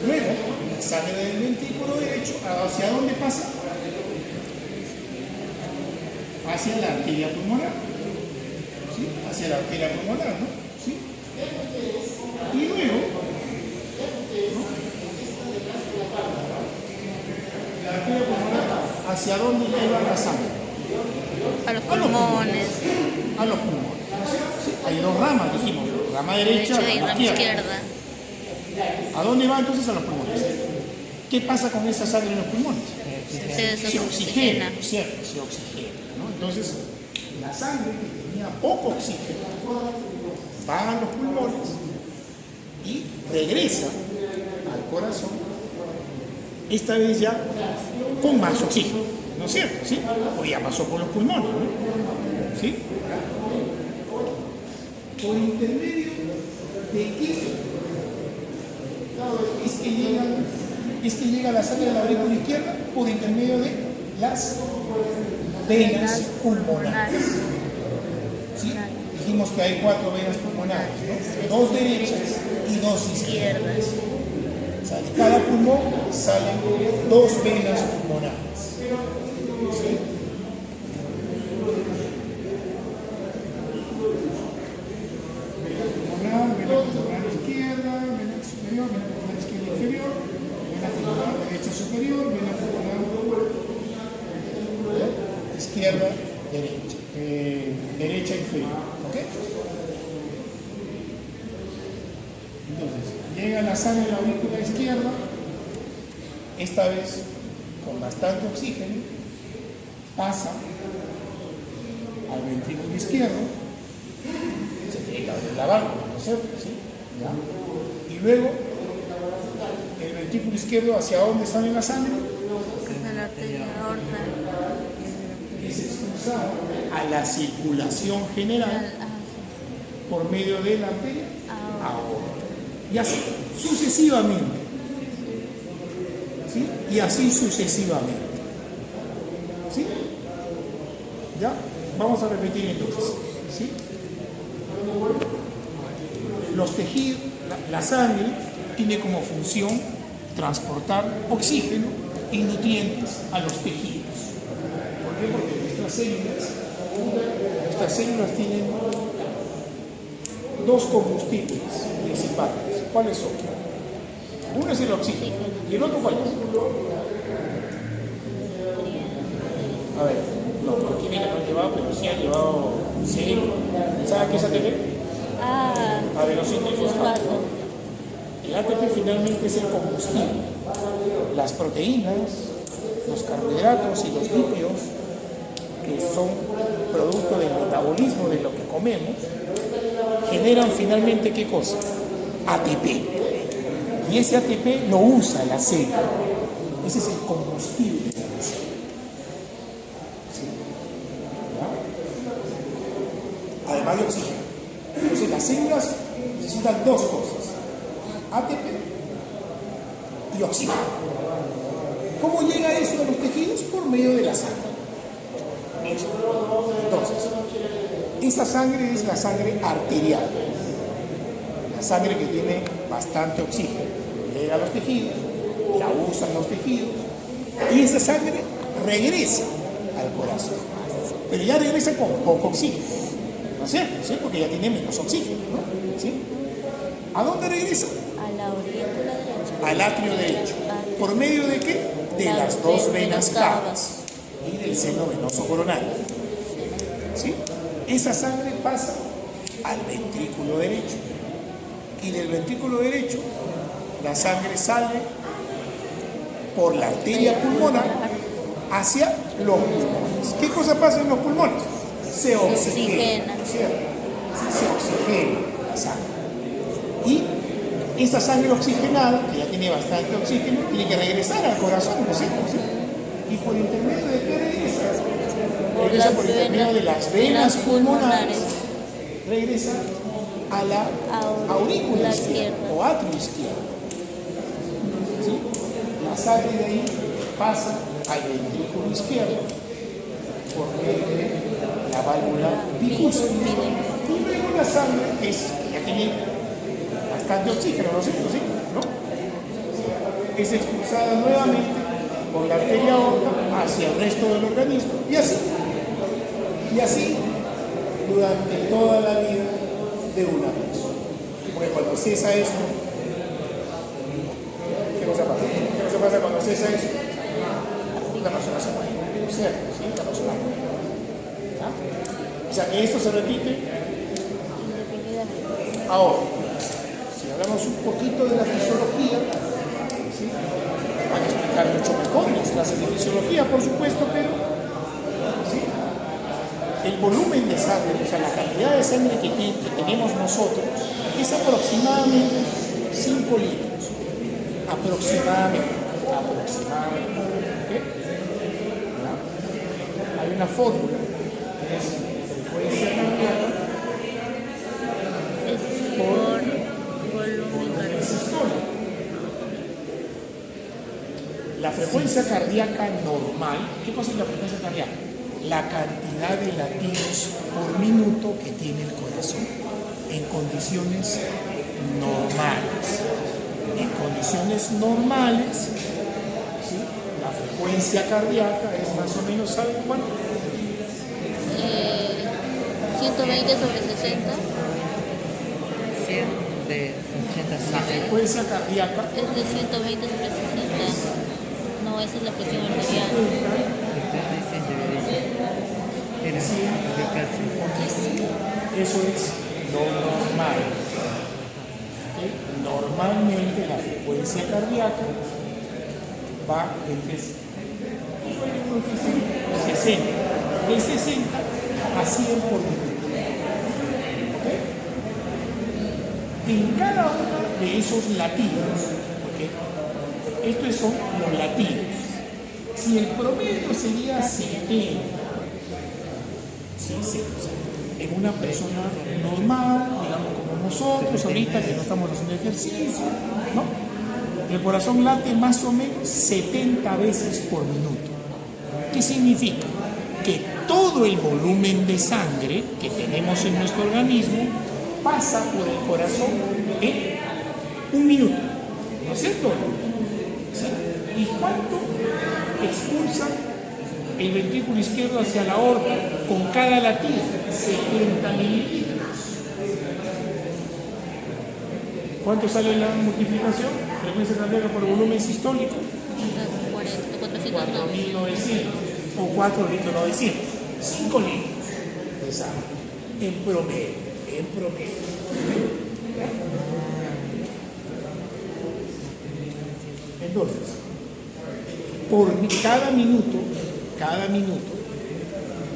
Luego, la sangre del ventrículo derecho, ¿hacia dónde pasa? Hacia la arteria pulmonar, ¿sí? Hacia la arteria pulmonar, ¿no? ¿Sí? Y luego, ¿no? La arteria pulmonar, ¿hacia dónde lleva la sangre? A los pulmones. A los pulmones. Sí, hay 2 ramas, dijimos, rama derecha Y rama rama izquierda. izquierda. ¿A dónde va entonces? A los pulmones. ¿Qué pasa con esa sangre en los pulmones? Se Se oxigena, oxigena. ¿no es cierto? Se oxigena, ¿no? Entonces, la sangre que tenía poco oxígeno va a los pulmones y regresa al corazón, esta vez ya con más oxígeno, ¿no es cierto? ¿Sí? O ya pasó por los pulmones, ¿no? ¿Sí? Por intermedio de qué es que llega la sangre de la aurícula izquierda, por intermedio de las venas pulmonares. ¿Sí? Dijimos que hay 4 venas pulmonares, ¿no? 2 derechas y 2 izquierdas. O sea, de cada pulmón salen 2 venas pulmonares. ¿Sí? Vena pulmonar izquierda, vena superior, vena pulmonar izquierda inferior, vena pulmonar derecha superior, vena pulmonar izquierda derecha, derecha inferior. ¿Ok? Entonces, llega la sangre a la aurícula izquierda, esta vez con bastante oxígeno, pasa al ventrículo izquierdo, se tiene que abrir la válvula, ¿no es cierto? ¿Sí? ¿Ya? Y luego, el ventrículo izquierdo, ¿hacia dónde sale la sangre? A la arteria aorta. Es expulsada a la circulación general por medio de la arteria aorta. Y así sucesivamente. ¿Sí? Y así sucesivamente. ¿Sí? ¿Ya? Vamos a repetir entonces. ¿Sí? Los tejidos, la sangre tiene como función transportar oxígeno y nutrientes a los tejidos. ¿Por qué? Porque nuestras células tienen 2 combustibles principales. ¿Cuáles son? Uno es el oxígeno. ¿Y el otro cuál es? A ver, no, química no han llevado, pero sí han llevado C. ¿Saben qué es ATP? Adenosina trifosfato. El ATP finalmente es el combustible. Las proteínas, los carbohidratos y los lípidos, que son producto del metabolismo de lo que comemos, generan finalmente ¿qué cosa? ATP. Y ese ATP lo usa la célula. Ese es el combustible de la célula. ¿Sí? ¿Ya? Además de oxígeno. Entonces las células necesitan dos cosas: ATP y oxígeno. ¿Cómo llega eso a los tejidos? Por medio de la sangre. Esto. Entonces, esa sangre es la sangre arterial, la sangre que tiene bastante oxígeno. Llega a los tejidos, la usan los tejidos, y esa sangre regresa al corazón. Pero ya regresa con poco oxígeno, ¿no es cierto? ¿Sí? Porque ya tiene menos oxígeno, ¿no? ¿Sí? ¿A dónde regresa? A la aurícula derecha. Al atrio derecho. ¿Por medio de qué? De las dos venas cavas y del seno venoso coronario. ¿Sí? Esa sangre pasa al ventrículo derecho. Y del ventrículo derecho, la sangre sale por la arteria pulmonar hacia los pulmones. ¿Qué cosa pasa en los pulmones? Se oxigena, ¿cierto? Se oxigena la sangre. Y esa sangre oxigenada, que ya tiene bastante oxígeno, tiene que regresar al corazón, ¿no es cierto? ¿Sí? ¿Y por intermedio de qué regresa? Regresa por intermedio de las venas pulmonares, regresa a la aurícula izquierda o atrio izquierdo. ¿Sí? La sangre de ahí pasa al ventrículo izquierdo por medio de la válvula bicúspide. Y luego la sangre que ya tiene bastante oxígeno, ¿no es cierto? ¿Sí? ¿No? Es expulsada nuevamente por la arteria aorta hacia el resto del organismo y así durante toda la vida de una persona. Porque cuando cesa esto, ¿qué cosa pasa? ¿Qué cosa pasa cuando cesa eso? La persona se muere, ¿no es cierto? ¿Sí? La persona muere. ¿Ah? O sea que esto se repite ahora. Si hablamos un poquito de la fisiología, ¿sí? Van a explicar mucho mejor en las clases de fisiología, por supuesto, pero ¿sí? El volumen de sangre, o sea, la cantidad de sangre que tenemos nosotros es aproximadamente 5 litros. Aproximadamente. ¿Okay? ¿Ya? Hay una fórmula que es frecuencia cardíaca por volumen sistólico. La frecuencia cardíaca normal, ¿qué cosa es la frecuencia cardíaca? La cantidad de latidos por minuto que tiene el corazón en condiciones normales. En condiciones normales, ¿sí? La frecuencia cardíaca es más o menos, ¿saben cuánto? 120 sobre 60. 100 de 80 La frecuencia cardíaca Es de 120 sobre 60. No, esa es la presión arterial. eso es lo normal. ¿Okay? Normalmente la frecuencia cardíaca va entre 60, de 60 a 100 por minuto. ¿Okay? En cada uno de esos latidos, ¿okay? Estos son los latidos. Si el promedio sería 70, ¿sí? En una persona normal, digamos como nosotros, ahorita que no estamos haciendo ejercicio, ¿no? El corazón late más o menos 70 veces por minuto. ¿Qué significa? Que todo el volumen de sangre que tenemos en nuestro organismo pasa por el corazón en un minuto, ¿no es cierto? ¿Sí? ¿Y cuánto expulsa el ventrículo izquierdo hacia la aorta con cada latido? 70 mililitros. ¿Cuánto sale la multiplicación? Frecuencia cardíaca por volumen sistólico. 4.900 o 4.900. 5 litros de sangre en promedio. Entonces, por cada minuto,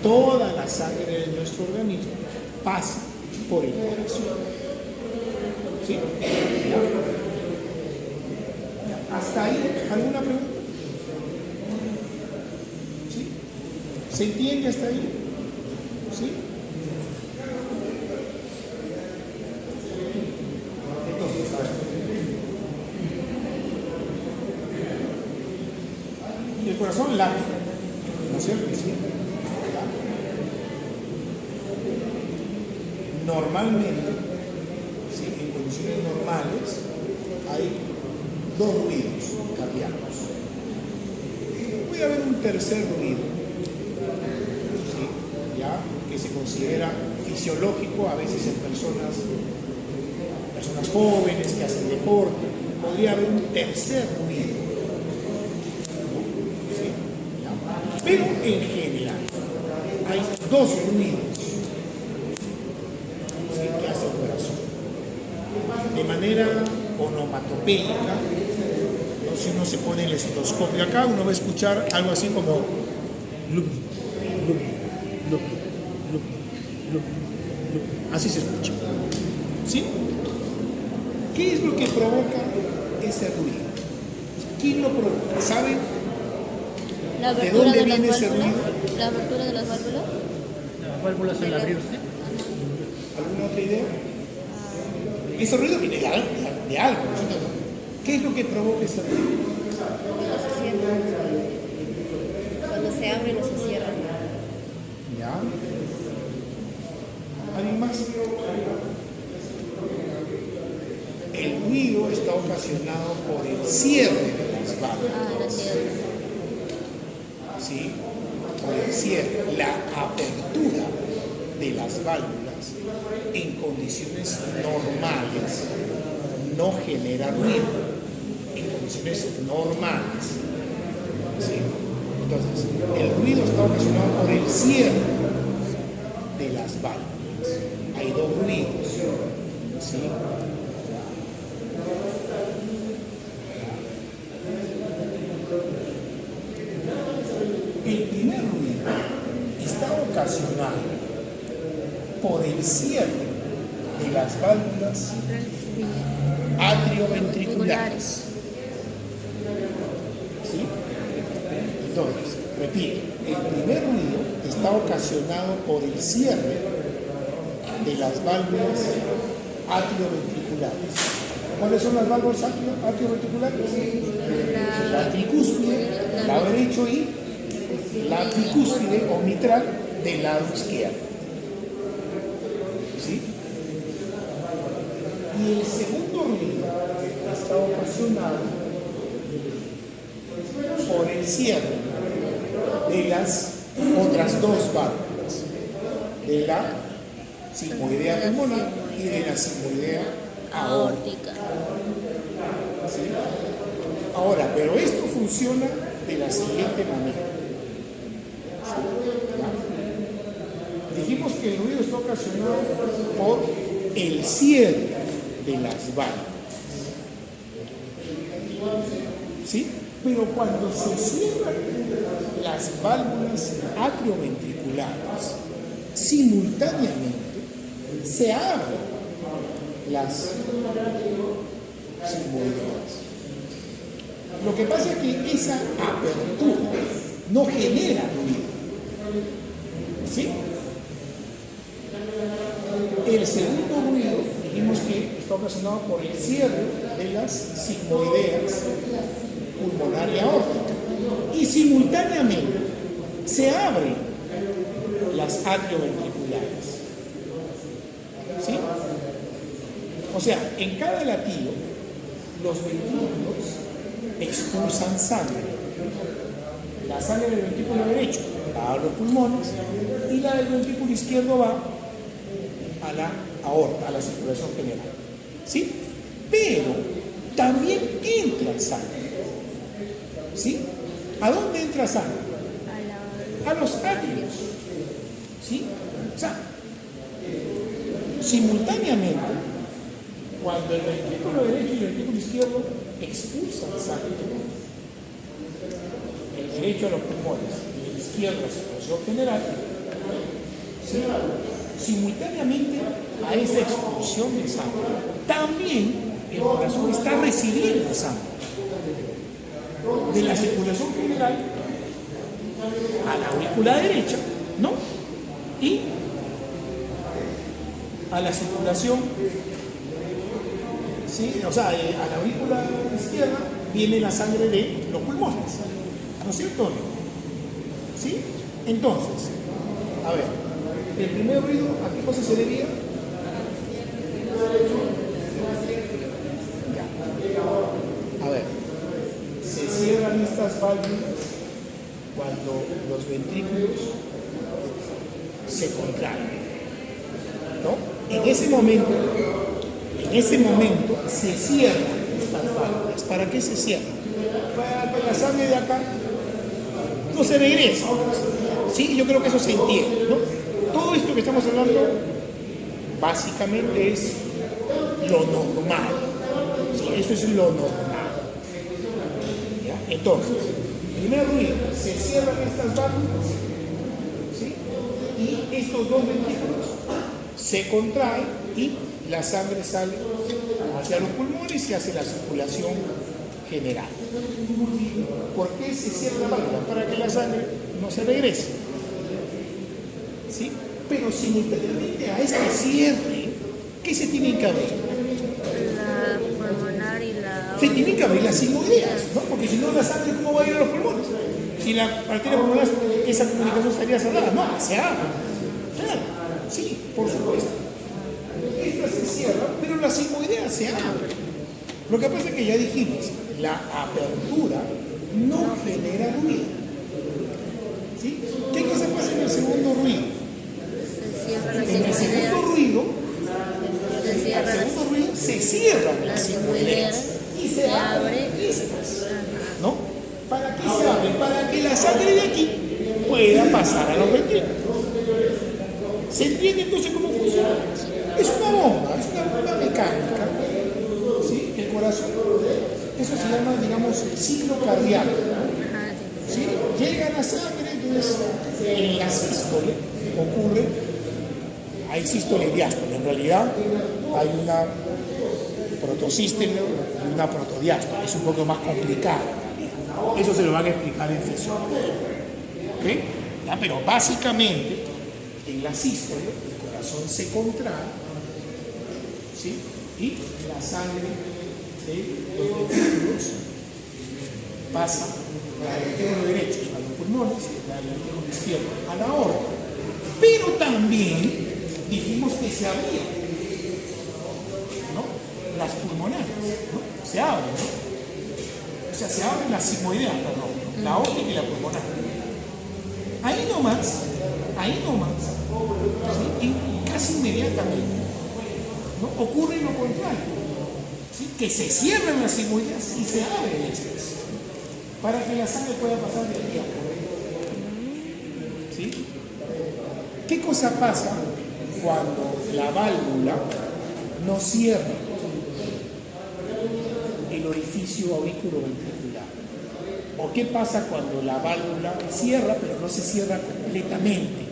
toda la sangre de nuestro organismo pasa por el corazón. ¿Sí? ¿Ya? ¿Hasta ahí alguna pregunta? ¿Sí? ¿Se entiende hasta ahí? ¿Sí? cardiaco, ¿no es cierto? Sí. Normalmente, ¿sí? En condiciones normales, hay 2 ruidos cardíacos. Puede haber un tercer ruido, ¿sí? ¿Ya? Que se considera fisiológico a veces en personas jóvenes que hacen deporte. Podría haber un tercer ruido, ¿sí? ¿Ya? Pero en general hay 2 ruidos, ¿sí? Que hace el corazón de manera onomatopéyica. Si uno se pone el estetoscopio acá, uno va a escuchar algo así como lup, lup, lup, lup, lup, lup. Así se escucha, ¿sí? ¿Qué es lo que provoca ese ruido? ¿Quién lo provoca? ¿Saben La de abertura dónde de las viene ese válvulas. ruido? La abertura de las válvulas. Las válvulas al abrirse. ¿Alguna otra idea? Ese ruido viene de algo, ¿no? ¿Qué es lo que provoca ese ruido? Cuando se cierra. Cuando se abre no se cierra. ¿Ya? ¿Alguien más? El ruido está ocasionado por el cierre de las válvulas. La cierra. ¿Sí? Por el cierre, la apertura de las válvulas en condiciones normales no genera ruido. En condiciones normales. ¿Sí? Entonces, el ruido está ocasionado por el cierre de las válvulas. Hay 2 ruidos. ¿Sí? El primer ruido está ocasionado por el cierre de las válvulas atrioventriculares. ¿Sí? Entonces, repito, el primer ruido está ocasionado por el cierre de las válvulas atrioventriculares. ¿Cuáles son las válvulas atrioventriculares? La tricúspide, lado derecho, y la tricúspide o mitral del lado izquierdo. ¿Sí? Y el segundo ruido está ocasionado por el cierre de las otras 2 válvulas, de la sigmoidea pulmonar y de la sigmoidea aórtica. ¿Sí? Ahora, pero esto funciona de la siguiente manera. ¿Sí? Dijimos que el ruido está ocasionado por el cierre de las válvulas. ¿Sí? Pero cuando se cierran las válvulas atrioventriculares, simultáneamente se abren las sigmoideas. Lo que pasa es que esa apertura no genera ruido. ¿Sí? El segundo ruido, dijimos que está ocasionado por el cierre de las sigmoideas pulmonar y aórtica. Y simultáneamente se abren las atrioventriculares. ¿Sí? O sea, en cada latido, los ventrículos expulsan sangre. La sangre del ventrículo derecho va a los pulmones y la del ventrículo izquierdo va a la aorta, a la circulación general. ¿Sí? Pero también entra sangre. ¿Sí? ¿A dónde entra sangre? A los atrios. ¿Sí? O sea, simultáneamente, cuando el ventrículo derecho y el ventrículo izquierdo expulsan sangre, el derecho a los pulmones y el izquierdo a la circulación general, ¿sí? Simultáneamente a esa expulsión de sangre, también el corazón está recibiendo sangre de la circulación general a la aurícula derecha, ¿no? Y a la circulación, ¿sí? O sea, a la aurícula izquierda viene la sangre de los pulmones, ¿no es cierto? ¿Sí? Entonces, a ver, el primer ruido, ¿a qué cosa se debía? Ya. A ver, se cierran estas válvulas cuando los ventrículos se contraen, ¿no? En ese momento se cierran estas válvulas. ¿Para qué se cierran? Para que la sangre de acá no se regrese. Sí, yo creo que eso se entiende, ¿no? Todo esto que estamos hablando básicamente es lo normal. Sí, eso es lo normal. ¿Ya? Entonces, primer ruido, se cierran estas válvulas, ¿sí? Y estos dos ventrículos se contraen y la sangre sale hacia los pulmones y hacia la circulación general. ¿Por qué se cierra la válvula? Para que la sangre no se regrese. ¿Sí? Pero simultáneamente a este cierre, ¿qué se tiene que abrir? La pulmonar y la... Se tienen que abrir las sigmoideas, ¿no? Porque si no, la sangre, ¿cómo va a ir a los pulmones? Si la arteria pulmonar, esa comunicación estaría cerrada. No, se abre. Claro, sí, por supuesto. Esta se cierra, pero la sigmoidea se abre. Lo que pasa es que ya dijimos, la apertura no genera ruido. ¿Sí? ¿Qué cosa pasa en el segundo ruido? Se cierra la En el segundo ruido, se cierran las sigmoideas y se abren estas. ¿No? ¿Para qué se abren? Para que la sangre de aquí pueda pasar a los ventrículos. ¿Se entiende entonces cómo funciona? Es una bomba mecánica. ¿Sí? El corazón, eso se llama, digamos, el ciclo cardíaco. ¿Sí? Llega la sangre, entonces en la sístole ocurre, hay sístole y diástole. En realidad hay una protosístole y una protodiástole. Es un poco más complicado. Eso se lo van a explicar en fisiología. ¿Okay? ¿Ya? Pero básicamente, en la sístole, el corazón se contrae, ¿sí? Y la sangre de los ventrículos pasa del ventrículo derecho a los pulmones y del ventrículo izquierdo a la aorta. Pero también dijimos que se abrían, ¿no? Las pulmonares, ¿no? Se abren, ¿no? O sea, se abren las sigmoideas, perdón, la aórtica y la pulmonar. Ahí nomás, ¿sí? Y casi inmediatamente, ¿no? Ocurre lo contrario, ¿sí? Que se cierran las sigmoideas y se abren estas, para que la sangre pueda pasar de aquí a acá. ¿Sí? ¿Qué cosa pasa cuando la válvula no cierra el orificio auriculoventricular? ¿O qué pasa cuando la válvula cierra pero no se cierra completamente?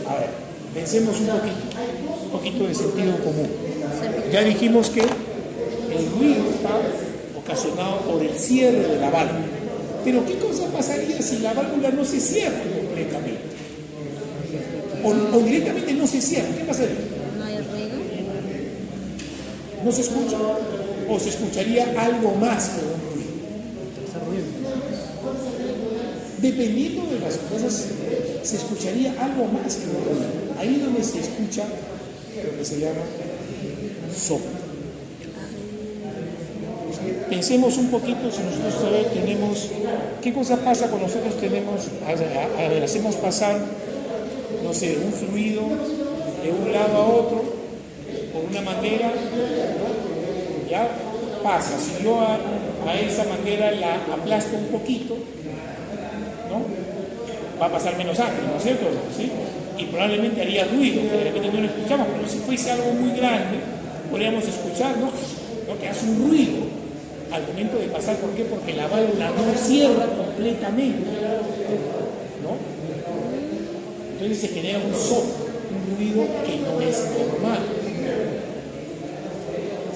A ver, pensemos un poquito de sentido común. Ya dijimos que el ruido está ocasionado por el cierre de la válvula. Pero ¿qué cosa pasaría si la válvula no se cierra completamente? O directamente no se cierra. ¿Qué pasaría? No hay ruido. ¿No se escucha? ¿O se escucharía algo más que un ruido? Dependiendo de las cosas, se escucharía algo más que un ruido. Ahí donde se escucha lo que se llama soplo. Pensemos un poquito si nosotros tenemos, ¿qué cosa pasa cuando nosotros tenemos, a ver, hacemos pasar, no sé, un fluido de un lado a otro por una manguera, ¿no? Ya pasa. Si yo a esa manguera la aplasto un poquito, ¿no? Va a pasar menos sangre, ¿no es cierto? ¿Sí? Y probablemente haría ruido, que de repente no lo escuchamos, pero si fuese algo muy grande, podríamos escuchar, ¿no? Que hace un ruido al momento de pasar. ¿Por qué? Porque la válvula no cierra completamente, ¿no? Entonces se genera un soplo, un ruido que no es normal,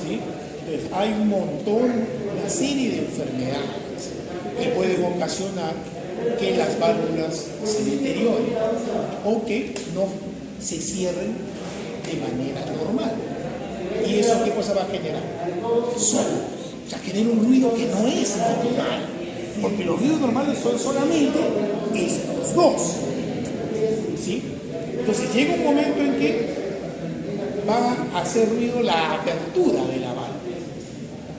¿sí? Entonces hay un montón, una serie de enfermedades que pueden ocasionar que las válvulas se deterioren o que no se cierren de manera normal. ¿Y eso qué cosa va a generar? Soplo. O sea, genera un ruido que no es normal, porque los ruidos normales son solamente llega un momento en que va a hacer ruido la apertura de la válvula.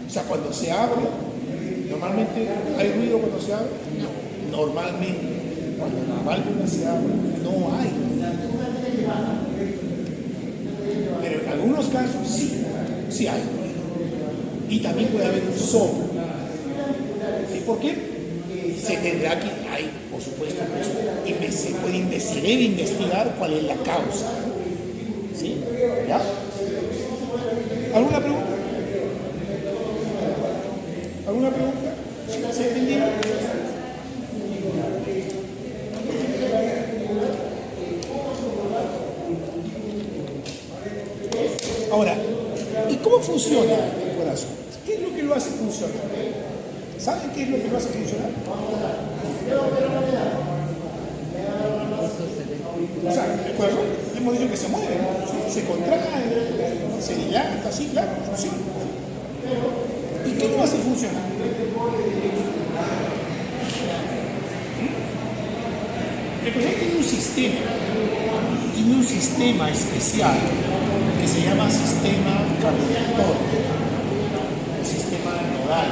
O sea, cuando se abre, normalmente hay ruido cuando se abre. No. Normalmente, cuando la válvula se abre, no hay ruido. Pero en algunos casos sí hay ruido. Y también puede haber un soplo. ¿Sí? ¿Por qué? Se tendrá que, por supuesto, se debe investigar cuál es la causa. ¿Sí? ¿Ya? ¿Alguna pregunta? ¿Alguna pregunta? ¿Se entendió? Ahora, ¿y cómo funciona el corazón? ¿Qué es lo que lo hace funcionar? ¿Saben qué es lo que lo hace funcionar? O sea, el corazón, hemos dicho que se mueve, ¿no? Se contrae, se dilata, así, claro, funciona. ¿Y qué lo hace funcionar? El corazón tiene un sistema especial que se llama sistema cardiorrespiratorio, el sistema nodal.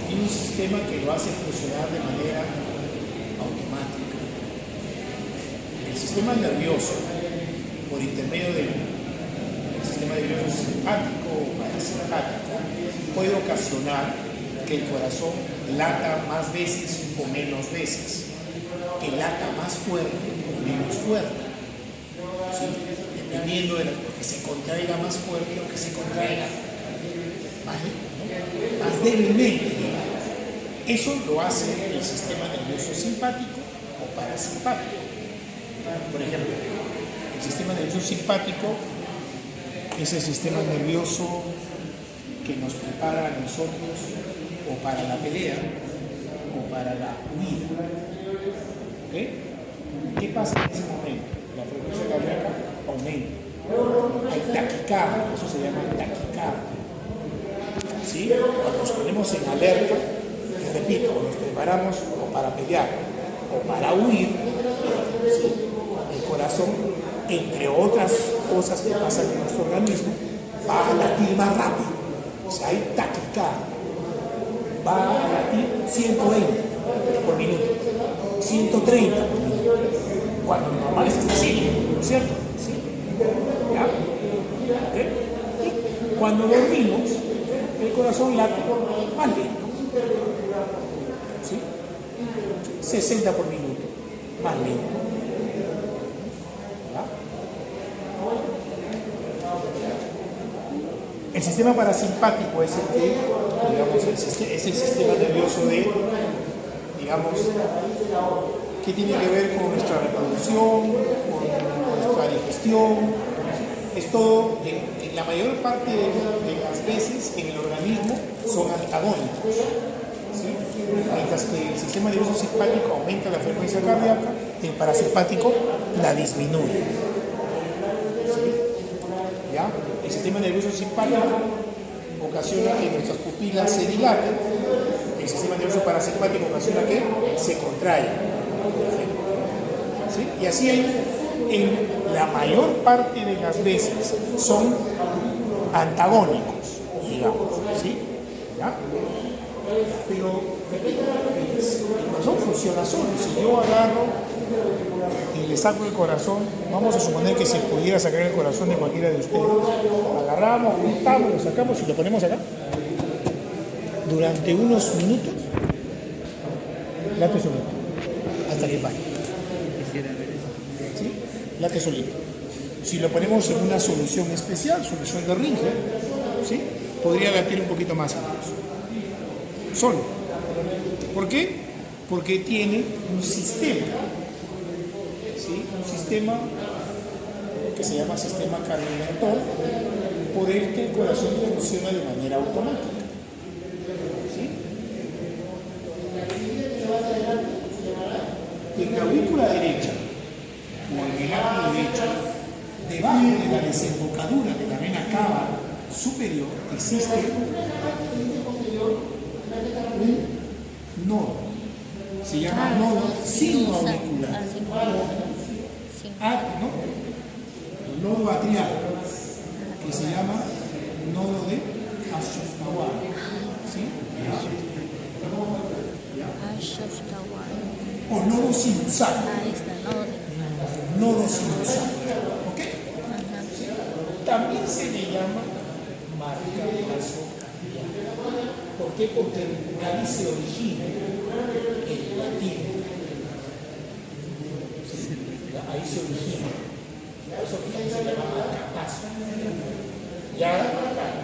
Tiene un sistema que lo hace funcionar de manera automática. El sistema nervioso, por intermedio del sistema nervioso simpático o parasimpático, puede ocasionar que el corazón lata más veces o menos veces, que lata más fuerte o menos fuerte, ¿sí? Dependiendo de que se contraiga más fuerte o que se contraiga más débilmente, digamos. Eso lo hace el sistema nervioso simpático o parasimpático. Por ejemplo, el sistema nervioso simpático es el sistema nervioso que nos prepara a nosotros o para la pelea o para la huida. ¿Ok? ¿Qué pasa en ese momento? La frecuencia cardíaca aumenta. Hay taquicardia, eso se llama taquicardia. ¿Sí? Cuando nos ponemos en alerta, repito, cuando nos preparamos o para pelear o para huir, ¿sí? El corazón, entre otras cosas que pasan en nuestro organismo, va a latir más rápido. O sea, hay taquicardia. Va a latir 120 por minuto, 130 por minuto. Cuando lo normal es así, ¿no es cierto? ¿Sí? ¿Ya? ¿Okay? Y cuando dormimos, el corazón late más lento. ¿Sí? 60 por minuto, más lento. ¿Ya? El sistema parasimpático es el que, digamos, es el sistema nervioso de, digamos, que tiene que ver con nuestra reproducción, con nuestra digestión. Es todo, en la mayor parte de las veces en el organismo son antagónicos. ¿Sí? Mientras que el sistema nervioso simpático aumenta la frecuencia cardíaca, el parasimpático la disminuye. ¿Sí? ¿Ya? El sistema nervioso simpático ocasiona que nuestras pupilas se dilaten, el sistema nervioso parasimpático ocasiona que se contraigan, por ejemplo. ¿Sí? Y así en la mayor parte de las veces son antagónicos, digamos, ¿sí? ¿Ya? Pero el corazón funciona solo. Si yo agarro y le saco el corazón, vamos a suponer que se pudiera sacar el corazón de cualquiera de ustedes, agarramos, juntamos, lo sacamos y lo ponemos acá, durante unos minutos late solito hasta que pare. ¿Sí? Late solito. Si lo ponemos en una solución especial, solución de Ringer, ¿sí? Podría latir un poquito más incluso. Solo. ¿Por qué? Porque tiene un sistema, ¿sí? Un sistema que se llama sistema cardiorrespiratorio, por el que el corazón funciona de manera automática. ¿Sí? En la aurícula derecha o en el atrio derecho, debajo de la desembocadura de la vena cava superior, existe un nodo. Se llama nodo sinoauricular. nodo atrial, que se llama nodo de Ashofnawar. ¿Sí? Ashofnawar. O nodo sinusal. Ahí está, no. Nodo sinusal. ¿Ok? Ajá. ¿Sí? También se le llama marcapaso cardiaco. ¿Por qué? Porque de ahí se origina el latido. ¿Sí? Ahí se origina. Por eso que se llama marcapaso. Ya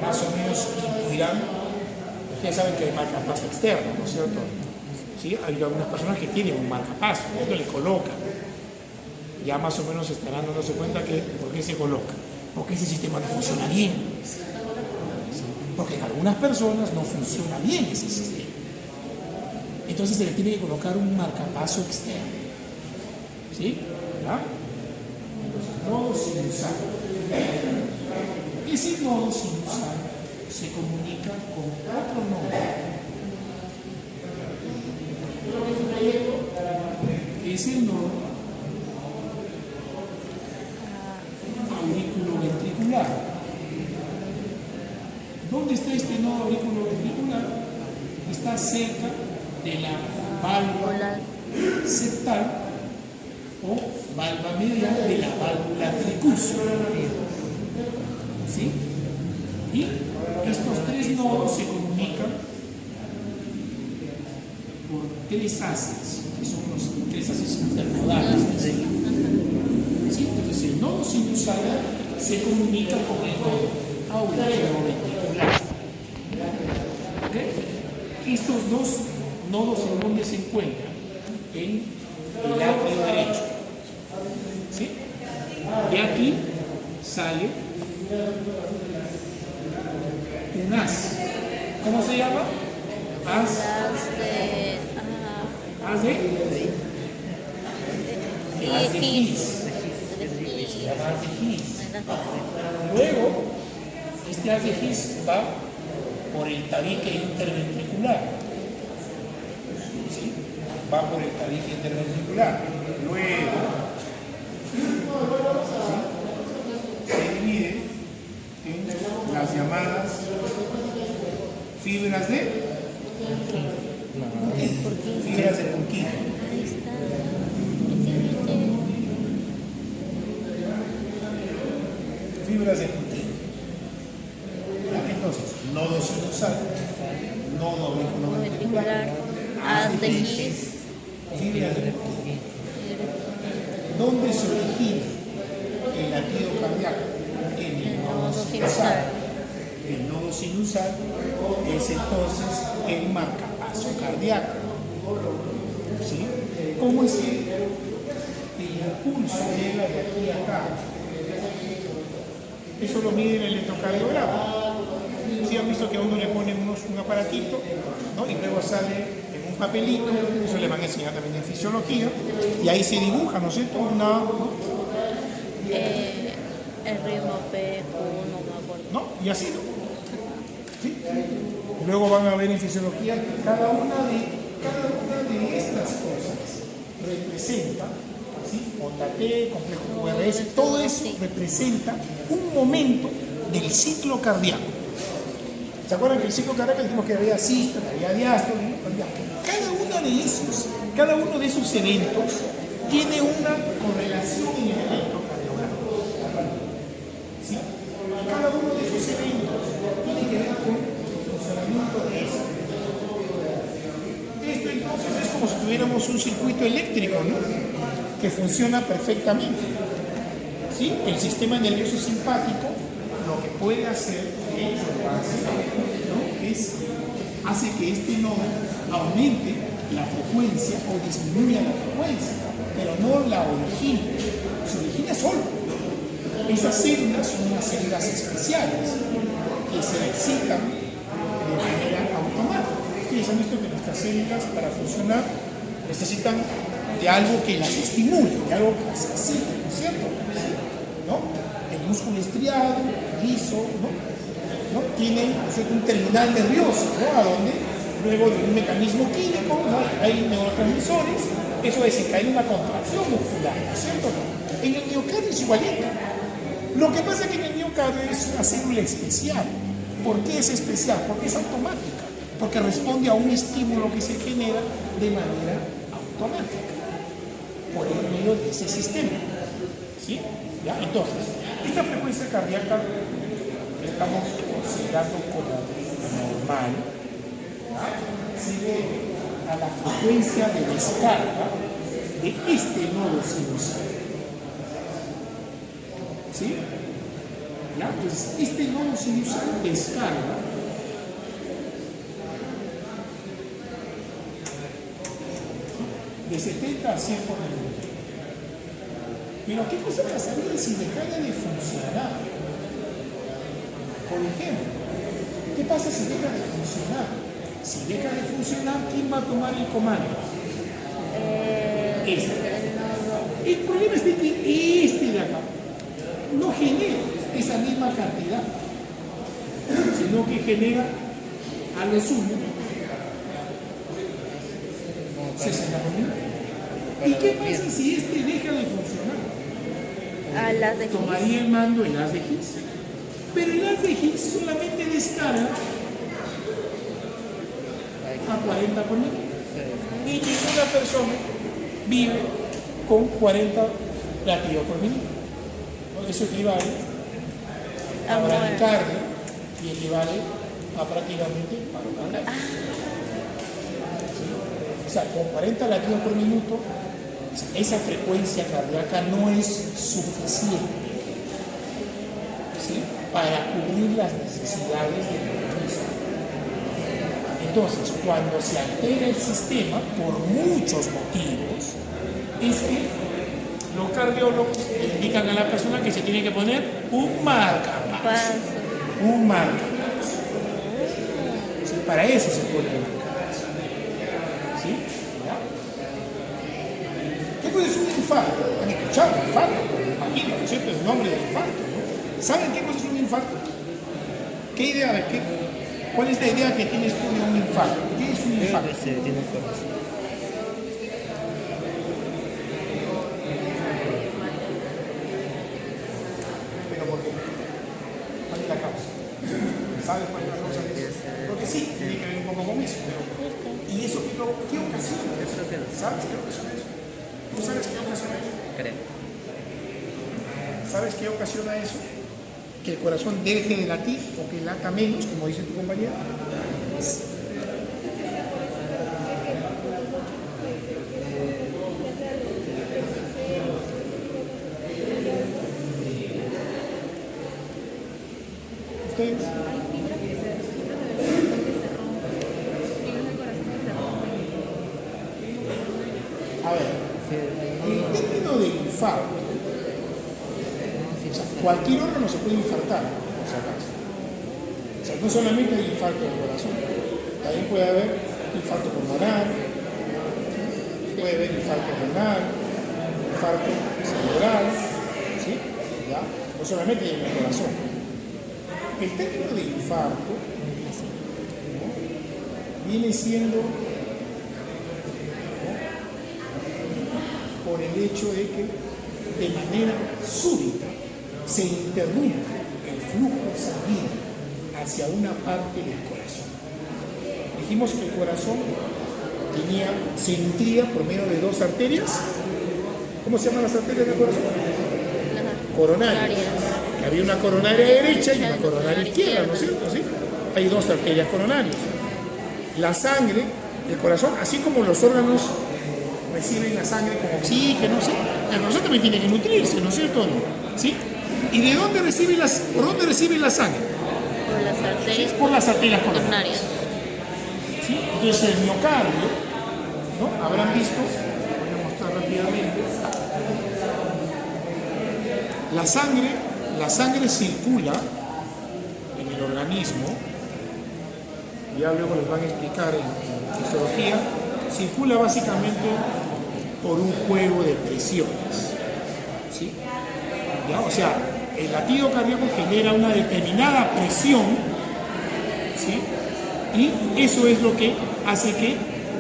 más o menos intuirán, ustedes saben que hay marcapaso externo, ¿no es cierto? ¿Sí? Hay algunas personas que tienen un marcapaso, esto le colocan. Ya más o menos estarán dándose cuenta que por qué se coloca, porque ese sistema no funciona bien. ¿Sí? Porque en algunas personas no funciona bien ese sistema. Entonces se le tiene que colocar un marcapaso externo. ¿Sí? ¿Ya? Entonces, nodo sinusal. Ese nodo sinusal se comunica con otro nodo. Es el nodo auriculoventricular. ¿Dónde está este nodo auriculoventricular? Está cerca de la válvula septal o valva medial de la válvula tricúspide. ¿Sí? Y estos tres nodos se comunican por tres haces, que son los tres haces internodales. ¿Sí? Entonces el nodo sinusal se comunica con el nodo auriculoventricular. ¿Okay? Estos dos nodos en donde se encuentran en el atrio derecho. ¿Sí? De aquí sale un haz. ¿Cómo se llama? Haz. Haz de Higgs. Se llama haz de Higgs. Luego, este haz de Higgs va por el tabique interventricular. ¿Sí? Va por el tabique interventricular. Luego, ¿sí? Se divide en las llamadas fibras de fibras de Purkinje. Ahí está. Fibras de Purkinje. Entonces, nodo sinusal, nodo auriculoventricular, Haz de Higgs. fibras de Purkinje. ¿Dónde se origina el latido cardíaco? En el nodo sinusal. El nodo sinusal es entonces el marcapaso cardíaco. ¿Sí? ¿Cómo es que el impulso llega de aquí a acá? Eso lo mide en el electrocardiograma. ¿Sí han visto que a uno le ponen un aparatito, ¿no? Y luego sale en un papelito? Eso le van a enseñar también en fisiología. Y ahí se dibuja, ¿no es cierto? ¿No? El ritmo PQ, no me acuerdo. ¿No? Y así, ¿no? ¿Sí? Luego van a ver en fisiología que cada una de estas cosas representa, ¿sí? Onda T, complejo QRS, todo eso representa un momento del ciclo cardíaco. ¿Se acuerdan que el ciclo cardíaco dijimos que había sístole, había diástole, ¿no? Cada uno de esos eventos tiene una correlación en el electrocardiograma. ¿Sí? Y cada uno de esos eventos tiene que ver con el funcionamiento de eso. Esto entonces es como si tuviéramos un circuito eléctrico, ¿no? Que funciona perfectamente. ¿Sí? El sistema nervioso simpático lo que puede hacer, de hecho lo hace, ¿no? Hace que este nodo aumente la frecuencia o disminuya la frecuencia, pero no la origina. Se origina solo. Esas células son unas células especiales que se excitan de manera automática. Ustedes han visto que nuestras células para funcionar necesitan de algo que las estimule, de algo que las excite, ¿no es cierto? ¿No? El músculo estriado, liso, ¿no? Tiene un terminal nervioso, ¿no? A donde luego de un mecanismo químico, ¿no? Hay neurotransmisores, eso desencadena una contracción muscular, ¿no es cierto? En el miocardio es igualito. Lo que pasa es que en el miocardio es una célula especial. ¿Por qué es especial? Porque es automática. Porque responde a un estímulo que se genera de manera automática por el medio de ese sistema. ¿Sí? ¿Ya? Entonces, esta frecuencia cardíaca que estamos considerando como normal, ¿ya?, se debe a la frecuencia de descarga de este nodo sinusal. ¿Sí? ¿Ya? Entonces, este nodo sinusal descarga de 70 a 100 por minuto. Pero ¿qué cosa pasaría si dejara de funcionar? Por ejemplo, ¿qué pasa si deja de funcionar? Si deja de funcionar, ¿quién va a tomar el comando? El problema es de que este de acá no genera esa misma cantidad, sino que genera a lo sumo 60 por minuto. ¿Y qué pasa si este deja de funcionar? A las de Tomaría el mando el haz de Higgs. Pero el haz de Higgs solamente descarga a 40 por minuto. Y ninguna persona vive con 40 latidos por minuto. Eso equivale a bradicardia y equivale a prácticamente paro cardíaco. O sea, con 40 latidos por minuto, esa frecuencia cardíaca no es suficiente, ¿sí?, para cubrir las necesidades del organismo. Entonces, cuando se altera el sistema, por muchos motivos, es que los cardiólogos le indican a la persona que se tiene que poner un marcapasos. Un marcapasos. ¿Sí? Para eso se pone el marcapasos. ¿Sí? ¿Ya? ¿Qué cosa es un infarto? ¿Han escuchado infarto? Imagino, ¿no es cierto? El nombre del infarto, ¿no? ¿Saben qué cosa es un infarto? ¿Qué idea? A ver, ¿cuál es la idea que tienes tú de un infarto? ¿Qué es un infarto? Se detiene el corazón. ¿Pero por qué? ¿Cuál es la causa? ¿Sabes cuál es la causa de eso? Porque sí, tiene que ver un poco con eso. ¿Y eso qué ocasiona? ¿Sabes qué ocasiona eso? ¿Tú sabes qué ocasiona eso? Creo. ¿Sabes qué ocasiona eso? Que el corazón deje de latir o que lata menos, como dice tu compañera. ¿Ustedes? A ver, el término de infarto, o sea, cualquier órgano se puede infartar, por si acaso. O sea, no solamente hay infarto del corazón, también puede haber infarto pulmonar, puede haber infarto renal, infarto cerebral, ¿sí? ¿Ya? No solamente en el corazón. El término de infarto, ¿no?, viene siendo, ¿no?, por el hecho de que de manera súbita se interrumpe el flujo sanguíneo hacia una parte del corazón. Dijimos que el corazón se nutría por medio de dos arterias. ¿Cómo se llaman las arterias del corazón? Coronarias. Había una coronaria derecha y una coronaria izquierda, ¿no es cierto? ¿Sí? Hay dos arterias coronarias. La sangre, el corazón, así como los órganos reciben la sangre con oxígeno, ¿sí?, el corazón también tiene que nutrirse, ¿no es cierto o no? ¿Sí? ¿Y de dónde por dónde recibe la sangre? Por las arterias, Por las arterias coronarias. coronarias. ¿Sí? Entonces el miocardio, ¿no?, habrán visto, voy a mostrar rápidamente, la sangre circula en el organismo, ya luego les van a explicar en fisiología, circula básicamente por un juego de presiones, ¿sí? ¿Ya? O sea, el latido cardíaco genera una determinada presión, ¿sí?, y eso es lo que hace que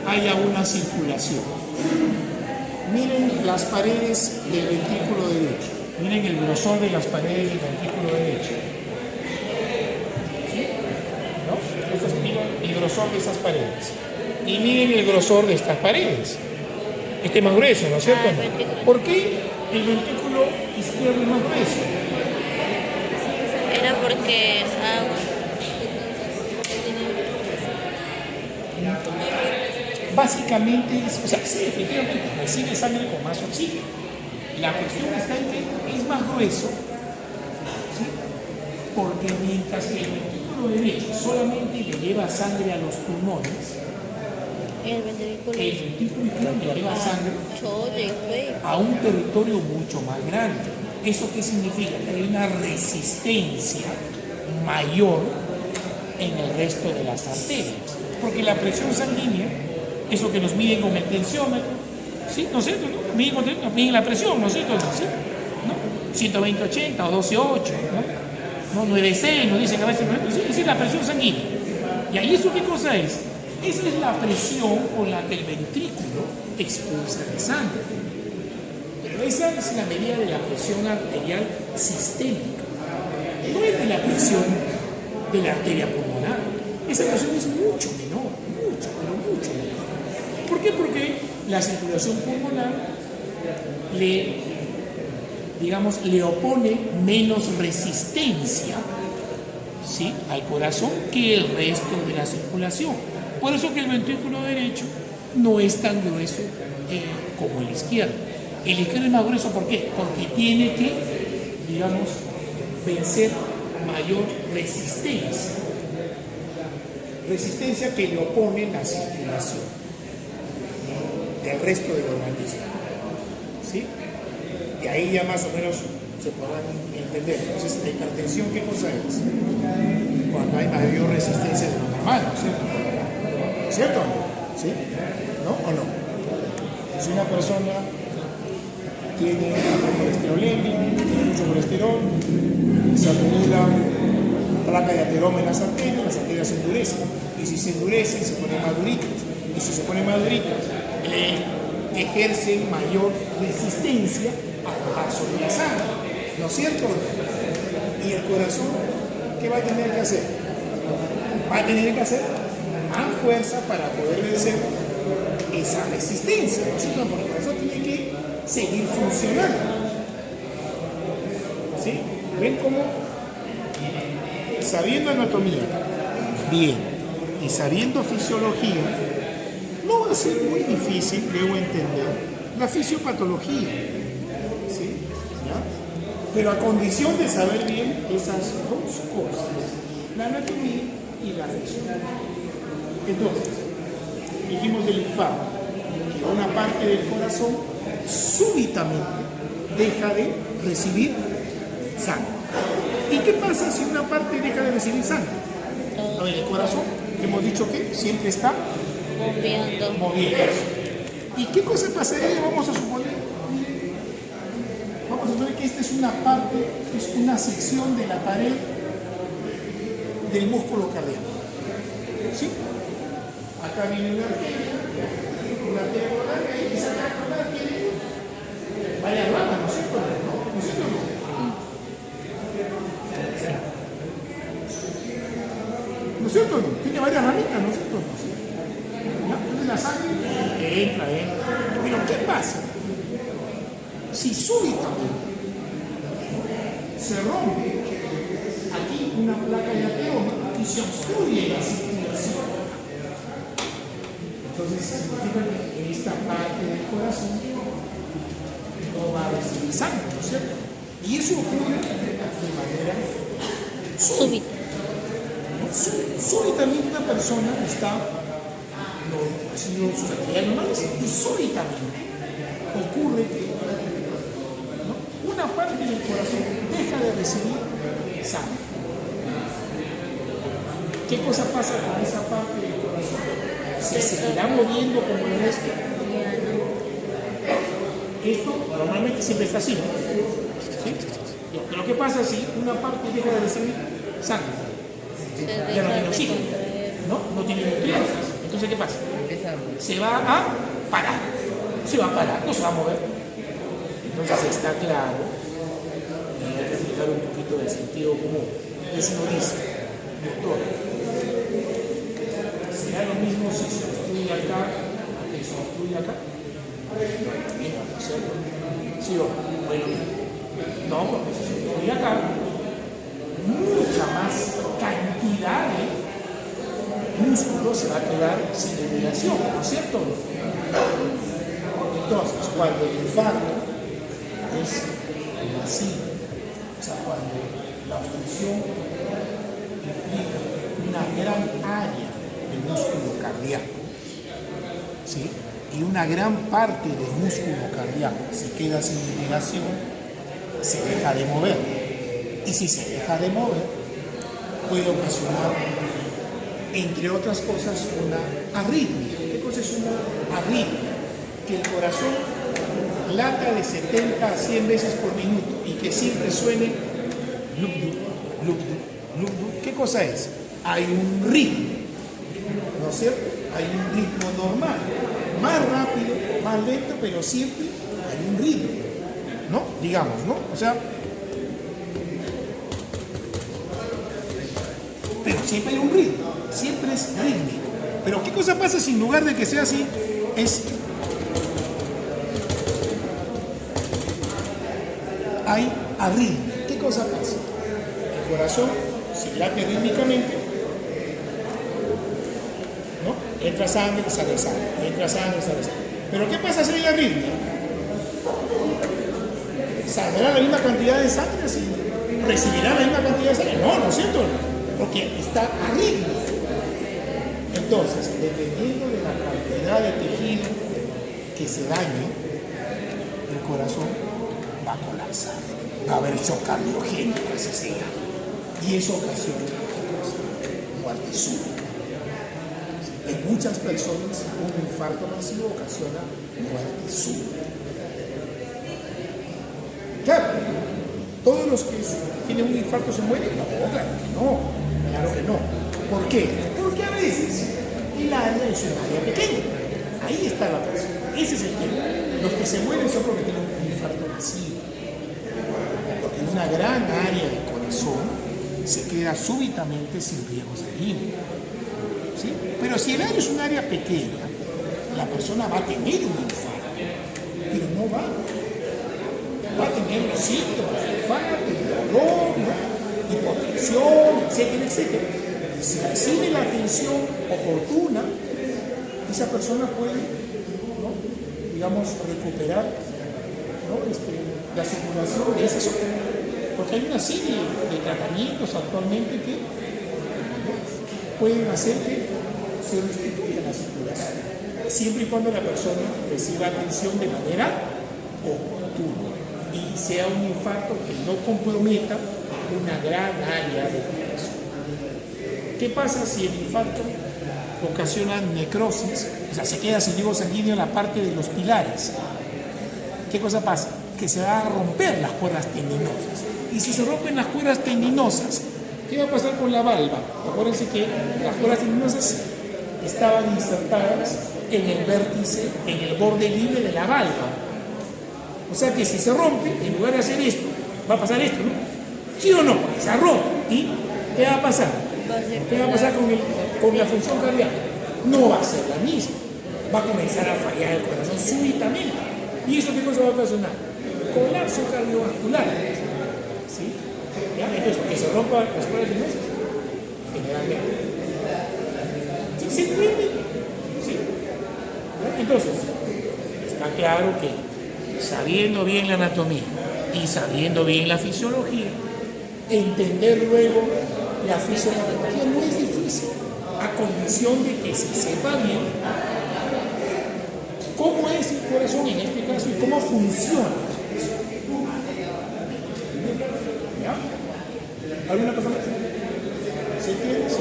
haya una circulación. Miren las paredes del ventrículo derecho. Miren el grosor de las paredes del ventrículo derecho. ¿Sí? ¿No? Miren el grosor de esas paredes. Y miren el grosor de estas paredes. Este es más grueso, ¿no es cierto? el ventrículo. ¿Por qué el ventrículo izquierdo es más grueso? Era porque agua. Básicamente, o sea, sí, efectivamente, recibe sangre con más oxígeno. La cuestión está en que es más grueso, ¿sí? Porque mientras que el ventrículo derecho solamente le lleva sangre a los pulmones, El ventrículo. el ventrículo izquierdo le lleva sangre Cholle, güey. a un territorio mucho más grande. ¿Eso qué significa? Que hay una resistencia mayor en el resto de las arterias. Porque la presión sanguínea, eso que nos miden con el tensiómetro, ¿sí? ¿No es cierto? ¿No? Nos miden la presión, ¿no es cierto? ¿Sí? ¿No? 120-80 o 12-8, ¿no? ¿No? 9-6, nos dicen a veces, ¿sí? Esa es la presión sanguínea. ¿Y ahí eso qué cosa es? Esa es la presión con la que el ventrículo expulsa la sangre. Pero esa es la medida de la presión arterial sistémica. No es de la presión de la arteria pulmonar. Esa presión es mucho menor, mucho, pero mucho menor. ¿Por qué? Porque la circulación pulmonar le opone menos resistencia, ¿sí?, al corazón que el resto de la circulación. Por eso que el ventrículo derecho no es tan grueso como el izquierdo. El izquierdo es más grueso, ¿por qué? Porque tiene que, digamos, vencer mayor resistencia. Resistencia que le opone la circulación del resto del organismo. ¿Sí? Y ahí ya más o menos se podrán entender. Entonces, la hipertensión, ¿qué cosa es? Cuando hay mayor resistencia de lo normal, ¿no es cierto? ¿Es cierto o no? ¿Sí? ¿No o no? Si una persona tiene colesterolemia, tiene mucho colesterol, se acumula placa de ateroma en las arterias se endurecen. Y si se endurecen, se ponen más duritas. Y si se ponen más duritas, le ejercen mayor resistencia al paso de la sangre. ¿No es cierto o no? Y el corazón, ¿qué va a tener que hacer? Va a tener que hacer más fuerza para poder vencer esa resistencia. ¿No es cierto? Porque el corazón tiene que seguir funcionando. ¿Sí? ¿Ven cómo? Sabiendo anatomía bien y sabiendo fisiología, no va a ser muy difícil luego entender la fisiopatología, ¿sí? ¿Ya? Pero a condición de saber bien esas dos cosas, la anatomía y la fisiología. Entonces, dijimos del infarto, que una parte del corazón súbitamente deja de recibir sangre. ¿Y qué pasa si una parte deja de recibir sangre? A ver, el corazón, hemos dicho que siempre está moviéndose. ¿Y qué cosa pasaría? Vamos a suponer que esta es una parte, es una sección de la pared del músculo cardíaco. ¿Sí? Acá viene una arteria coronaria y esa arteria coronaria tiene varias ramas, ¿no es cierto? ¿No es cierto? ¿No es cierto? No? Tiene varias ramitas, ¿no es cierto? ¿Ya? Entonces la sangre entra. Pero ¿qué pasa? Si súbitamente se rompe aquí una placa de ateroma y se obstruye la circulación, entonces significa que esta parte del corazón no va a recibir sangre, ¿no es cierto? Y eso ocurre de manera súbita. Súbitamente una persona está haciendo sus actividades normales y súbitamente ocurre que una parte del corazón deja de recibir sangre. ¿Qué cosa pasa con esa parte del corazón? ¿Se seguirá moviendo como el resto? Esto normalmente siempre está así, ¿no? ¿Sí? Pero ¿qué pasa si una parte deja de recibir sangre? Ya no tiene oxígeno, no tiene nutrientes. Entonces, ¿qué pasa? Se va a parar. se va a parar, no se va a mover. Entonces está claro, y hay que aplicar un poquito de sentido común. Eso uno dice, doctor, ¿será lo mismo si se obstruye acá que se obstruye acá? Mira, ¿no es cierto? Sí, bueno, no, porque si se obstruye acá, mucha más cantidad de músculo se va a quedar sin liberación, ¿no es cierto? Entonces, cuando el infarto es masivo, o sea, cuando la obstrucción implica una gran área de músculo cardíaco, ¿sí? Y una gran parte del músculo cardíaco se queda sin liberación, se deja de mover. Y si se deja de mover, puede ocasionar, entre otras cosas, una arritmia. ¿Qué cosa es una arritmia? Que el corazón lata de 70 a 100 veces por minuto y que siempre suene lup, lup, lup, lup. ¿Qué cosa es? Hay un ritmo, ¿no es cierto? Hay un ritmo normal, más rápido o más lento, pero siempre hay un ritmo, ¿no? Digamos, ¿no? O sea, pero siempre hay un ritmo, siempre es rítmico. Pero ¿qué cosa pasa si en lugar de que sea así, hay arritmia? ¿Qué cosa pasa? El corazón se late rítmicamente, ¿no? Entra sangre, sale sangre, entra sangre, sale sangre. Pero ¿qué pasa si hay arritmia? ¿Saldrá la misma cantidad de sangre? ¿Sí? ¿Recibirá la misma cantidad de sangre? No, ¿no es cierto? Porque está arritmia. Entonces, dependiendo de la cantidad de tejido que se dañe, el corazón va a colapsar, va a haber shock cardiogénico, así se llama, y eso ocasiona muerte súbita. En muchas personas, un infarto masivo ocasiona muerte súbita. Claro, ¿todos los que tienen un infarto se mueren? No, claro que no, claro que no. ¿Por qué? Porque a veces el área es un área pequeña. Ahí está la cosa. Ese es el tema. Los que se mueren son porque tienen un infarto masivo. Porque en una gran área del corazón se queda súbitamente sin riego sanguíneo. ¿Sí? Pero si el área es un área pequeña, la persona va a tener un infarto, pero no va a tener los síntomas de infarto, de dolor, ¿no? Hipotensión, etcétera, etcétera. Si recibe la atención oportuna, esa persona puede, ¿no? digamos, recuperar, ¿no? la circulación de esa zona. Porque hay una serie de tratamientos actualmente que, ¿no? pueden hacer que se restituya la circulación, siempre y cuando la persona reciba atención de manera oportuna y sea un infarto que no comprometa una gran área de corazón. ¿Qué pasa si el infarto ocasiona necrosis? O sea, se queda sin riego sanguíneo en la parte de los pilares. ¿Qué cosa pasa? Que se van a romper las cuerdas tendinosas. Y si se rompen las cuerdas tendinosas, ¿qué va a pasar con la valva? Acuérdense que las cuerdas tendinosas estaban insertadas en el vértice, en el borde libre de la valva. O sea que si se rompe, en lugar de hacer esto, va a pasar esto, ¿no? ¿Sí o no? Se rompe. ¿Y qué va a pasar? ¿Qué va a pasar con la función cardíaca? No va a ser la misma. Va a comenzar a fallar el corazón súbitamente. ¿Y eso qué cosa va a ocasionar? Colapso cardiovascular. ¿Sí? ¿Ya? Entonces, que se rompan las cuerdas venosas, generalmente. ¿Sí? ¿Se entiende? ¿Sí? ¿Ya? Entonces, está claro que sabiendo bien la anatomía y sabiendo bien la fisiología, entender luego la fisiología no es difícil, a condición de que se sepa bien cómo es el corazón en este caso y cómo funciona. ¿Ya? ¿Alguna cosa más? ¿Se entiende? Sí.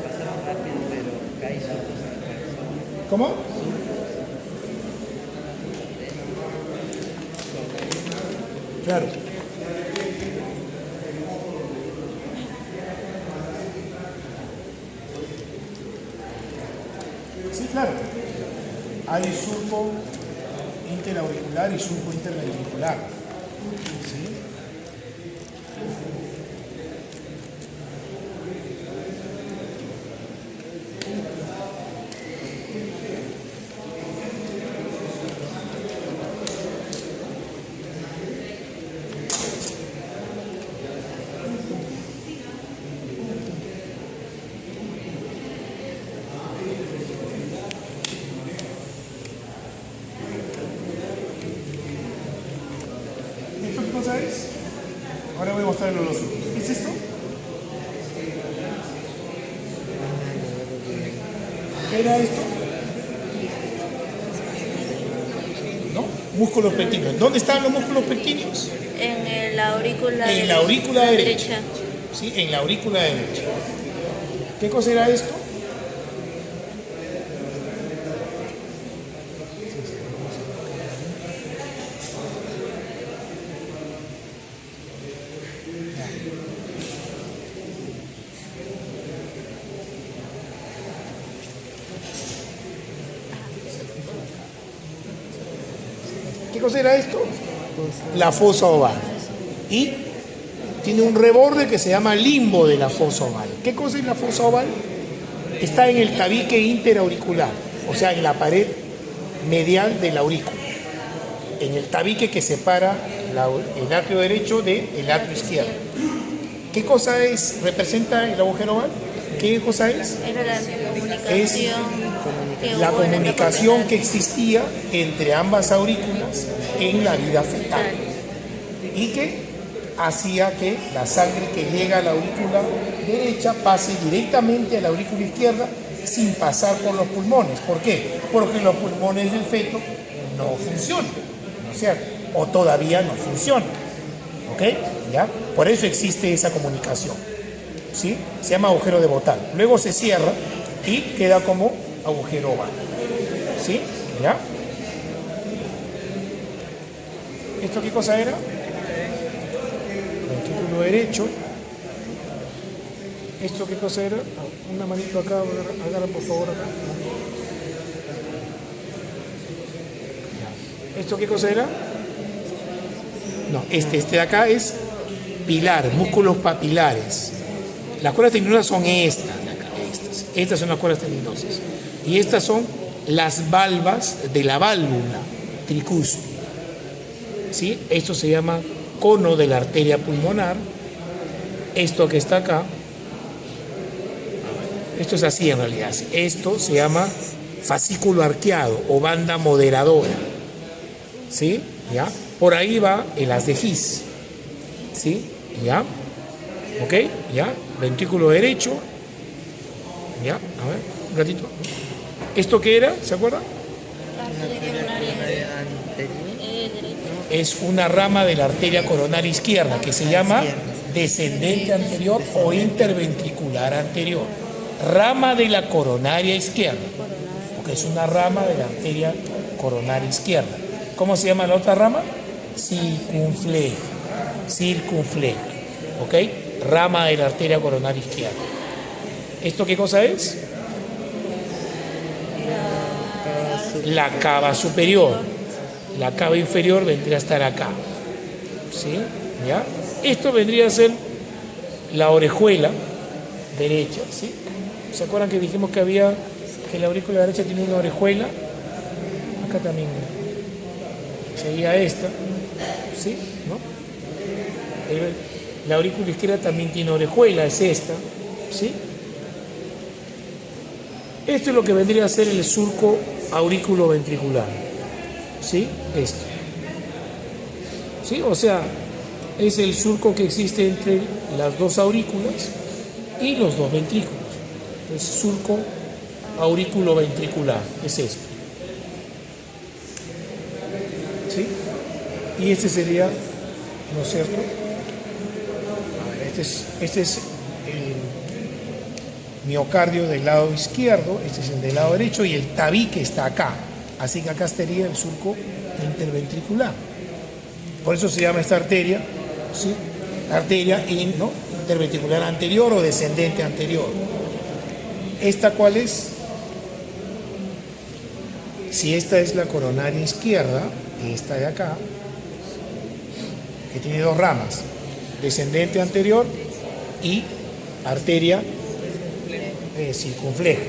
Pasaron rápido, pero caí sueltos. ¿Cómo? Claro. Sí, Sí, claro. Hay surco interauricular y surco interventricular. ¿Sí? ¿Esto qué cosa es? Ahora voy a mostrarlo los otros. ¿Qué es esto? ¿Qué era esto? ¿No? Músculos pectíneos. ¿Dónde están los músculos pectíneos? En la aurícula En la aurícula derecha. ¿Sí? En la aurícula derecha. ¿Qué cosa era esto? ¿Qué cosa era esto? La fosa oval. Y tiene un reborde que se llama limbo de la fosa oval. ¿Qué cosa es la fosa oval? Está en el tabique interauricular, o sea, en la pared medial de la aurícula, en el tabique que separa el atrio derecho del atrio izquierdo. ¿Qué cosa representa el agujero oval? ¿Qué cosa es? Era la comunicación que La hubo en la comunicación etapa que existía entre ambas aurículas en la vida fetal y que hacía que la sangre que llega a la aurícula derecha pase directamente a la aurícula izquierda sin pasar por los pulmones. ¿Por qué? Porque los pulmones del feto no funcionan, ¿no es cierto? O todavía no funcionan. ¿Ok? ¿Ya? Por eso existe esa comunicación. ¿Sí? Se llama agujero de Botán. Luego se cierra y queda como agujero oval. ¿Sí? ¿Ya? ¿Esto qué cosa era? Ventrículo derecho. ¿Esto qué cosa era? Una manito acá, agarra por favor acá. ¿Esto qué cosa era? No, este de acá es pilar, músculos papilares. Las cuerdas tendinosas son estas de acá, estas son las cuerdas tendinosas. Y estas son las valvas de la válvula tricúspide. ¿Sí? Esto se llama cono de la arteria pulmonar. Esto que está acá, esto es así en realidad. Esto se llama fascículo arqueado o banda moderadora. ¿Sí? ¿Ya? Por ahí va el haz de His. ¿Sí? ¿Ya? ¿Ok? ¿Ya? Ventrículo derecho. ¿Ya? A ver, un ratito. ¿Esto qué era? ¿Se acuerdan? Es una rama de la arteria coronaria izquierda que se llama descendente anterior o interventricular anterior. Rama de la coronaria izquierda, porque es una rama de la arteria coronaria izquierda. ¿Cómo se llama la otra rama? Circunfleja. Circunfleja. ¿Ok? Rama de la arteria coronaria izquierda. ¿Esto qué cosa es? La cava superior. La cava inferior vendría a estar acá. ¿Sí? ¿Ya? Esto vendría a ser la orejuela derecha. ¿Sí? ¿Se acuerdan que dijimos que la aurícula derecha tiene una orejuela? Acá también sería esta. ¿Sí? ¿No? La aurícula izquierda también tiene orejuela, es esta. ¿Sí? Esto es lo que vendría a ser el surco aurículo-ventricular. ¿Sí? Esto. ¿Sí? O sea, es el surco que existe entre las dos aurículas y los dos ventrículos. Es surco aurículo-ventricular. Es esto. ¿Sí? Y este sería, ¿no es cierto? A ver, este es el miocardio del lado izquierdo, este es el del lado derecho y el tabique está acá. Así que acá estaría el surco interventricular. Por eso se llama esta arteria, ¿sí? Arteria ¿no? interventricular anterior o descendente anterior. ¿Esta cuál es? si esta es la coronaria izquierda, esta de acá, que tiene dos ramas, descendente anterior y arteria circunfleja.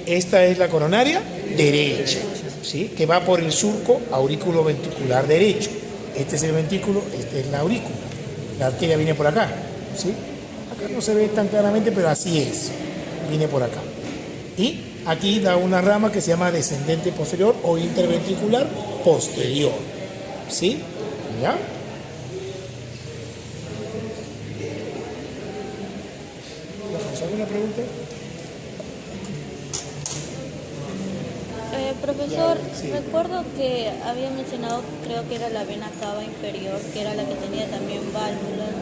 Esta es la coronaria derecha, ¿sí? Que va por el surco aurículo-ventricular derecho. Este es el ventrículo, este es la aurícula. La arteria viene por acá, ¿sí? Acá no se ve tan claramente, pero así es. Viene por acá. Y aquí da una rama que se llama descendente posterior o interventricular posterior, ¿sí? ¿Ya? ¿Alguna pregunta? Profesor, Sí. recuerdo que había mencionado, creo que era la vena cava inferior, que era la que tenía también válvulas.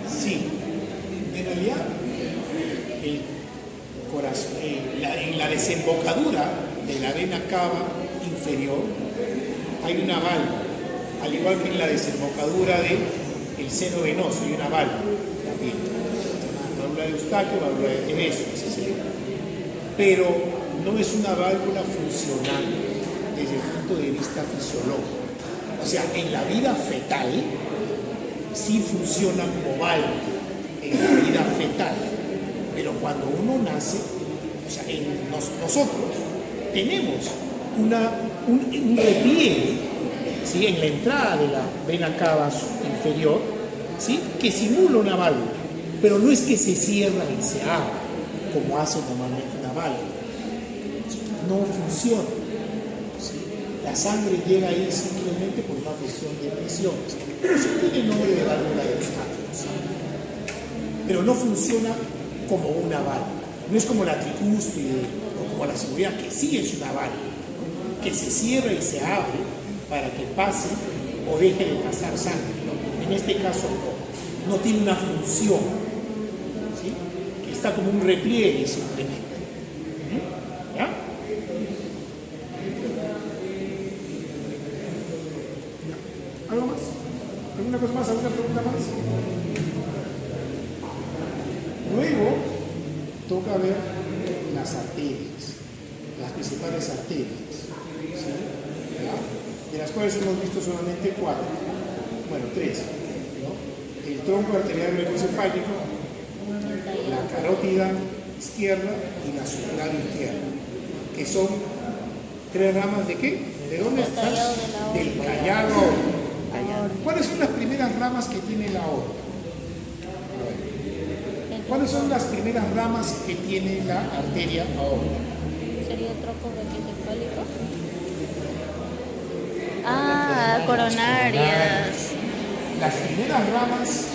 Sí. En realidad, el corazón, en la desembocadura de la vena cava inferior hay una válvula, al igual que en la desembocadura del seno venoso hay una válvula también. Válvula de Eustaquio, válvula de Tebeso, así se llama. Pero no es una válvula funcional desde el punto de vista fisiológico. O sea, en la vida fetal sí funciona como válvula, en la vida fetal. Pero cuando uno nace, o sea, nosotros tenemos un repliegue, ¿sí? En la entrada de la vena cava inferior, ¿sí? Que simula una válvula, pero no es que se cierra y se abre, como hace normalmente una válvula. No funciona. ¿Sí? La sangre llega ahí simplemente por una cuestión de presión. Pero sí tiene nombre de válvula de Eustaquio, ¿sí? Pero no funciona como una válvula. No es como la tricúspide o como la seguridad, que sí es una válvula, ¿no? Que se cierra y se abre para que pase o deje de pasar sangre, ¿no? En este caso no tiene una función, ¿sí? Que está como un repliegue simplemente. ¿Ya? ¿Algo más? ¿Alguna cosa más? ¿Alguna pregunta más? Luego toca ver las arterias, las principales arterias, ¿sí? ¿Ya? De las cuales hemos visto solamente 4, bueno, 3, ¿no? El tronco arterial microcefálico, la carótida izquierda y la subclav izquierda, que son 3 ramas de qué? ¿De dónde están? Del callado aórtico. ¿Cuáles son las primeras ramas que tiene la aorta? ¿Cuáles son las primeras ramas que tiene la arteria aórtica? ¿Sería el tronco brachioencefálico? Ah, coronarias. Las primeras ramas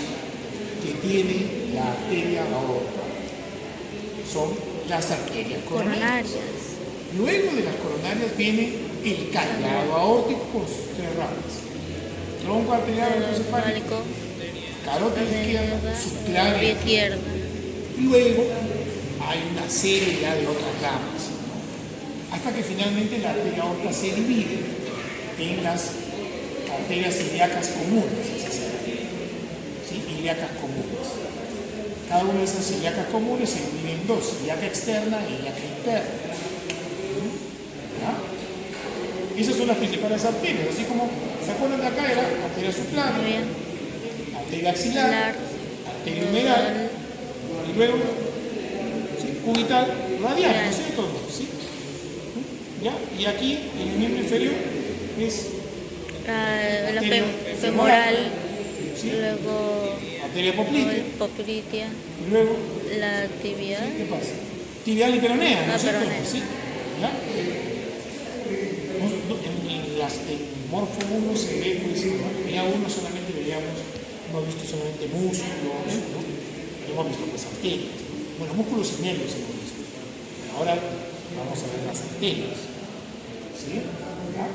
que tiene la arteria aórtica son las arterias coronarias. Luego de las coronarias viene el callado aórtico con sus 3 ramas. Tronco arterial microcefálico, carótida izquierda, subclav izquierda. Luego hay una serie ya de otras ramas, ¿no? Hasta que finalmente la arteria aórtica se divide en las arterias ilíacas comunes, así se llama, ¿sí? Ilíacas comunes. Cada una de esas ilíacas comunes se divide en 2, ilíaca externa e ilíaca interna. ¿Ya? Esas son las principales arterias, así como se acuerdan de acá era arteria subclav, arteria axilar, arteria humeral y luego, ¿sí? Cubital radial, ¿no es cierto? ¿Sí? ¿Ya? Y aquí en el miembro inferior es La arteria femoral, ¿sí? luego Arteria poplitea poplitea, y luego, la tibia. ¿sí? ¿Qué pasa? Tibial y peronea, ¿no es cierto? peronea. ¿Sí? ¿Ya? En Morfo 1 se ve, pues, en anatomía 1 solamente veíamos, hemos visto solamente músculos, ¿no? Pero hemos visto pues arterias, ¿no? Bueno, músculos y nervios hemos visto. Ahora vamos a ver las arterias, ¿sí? ¿Ya?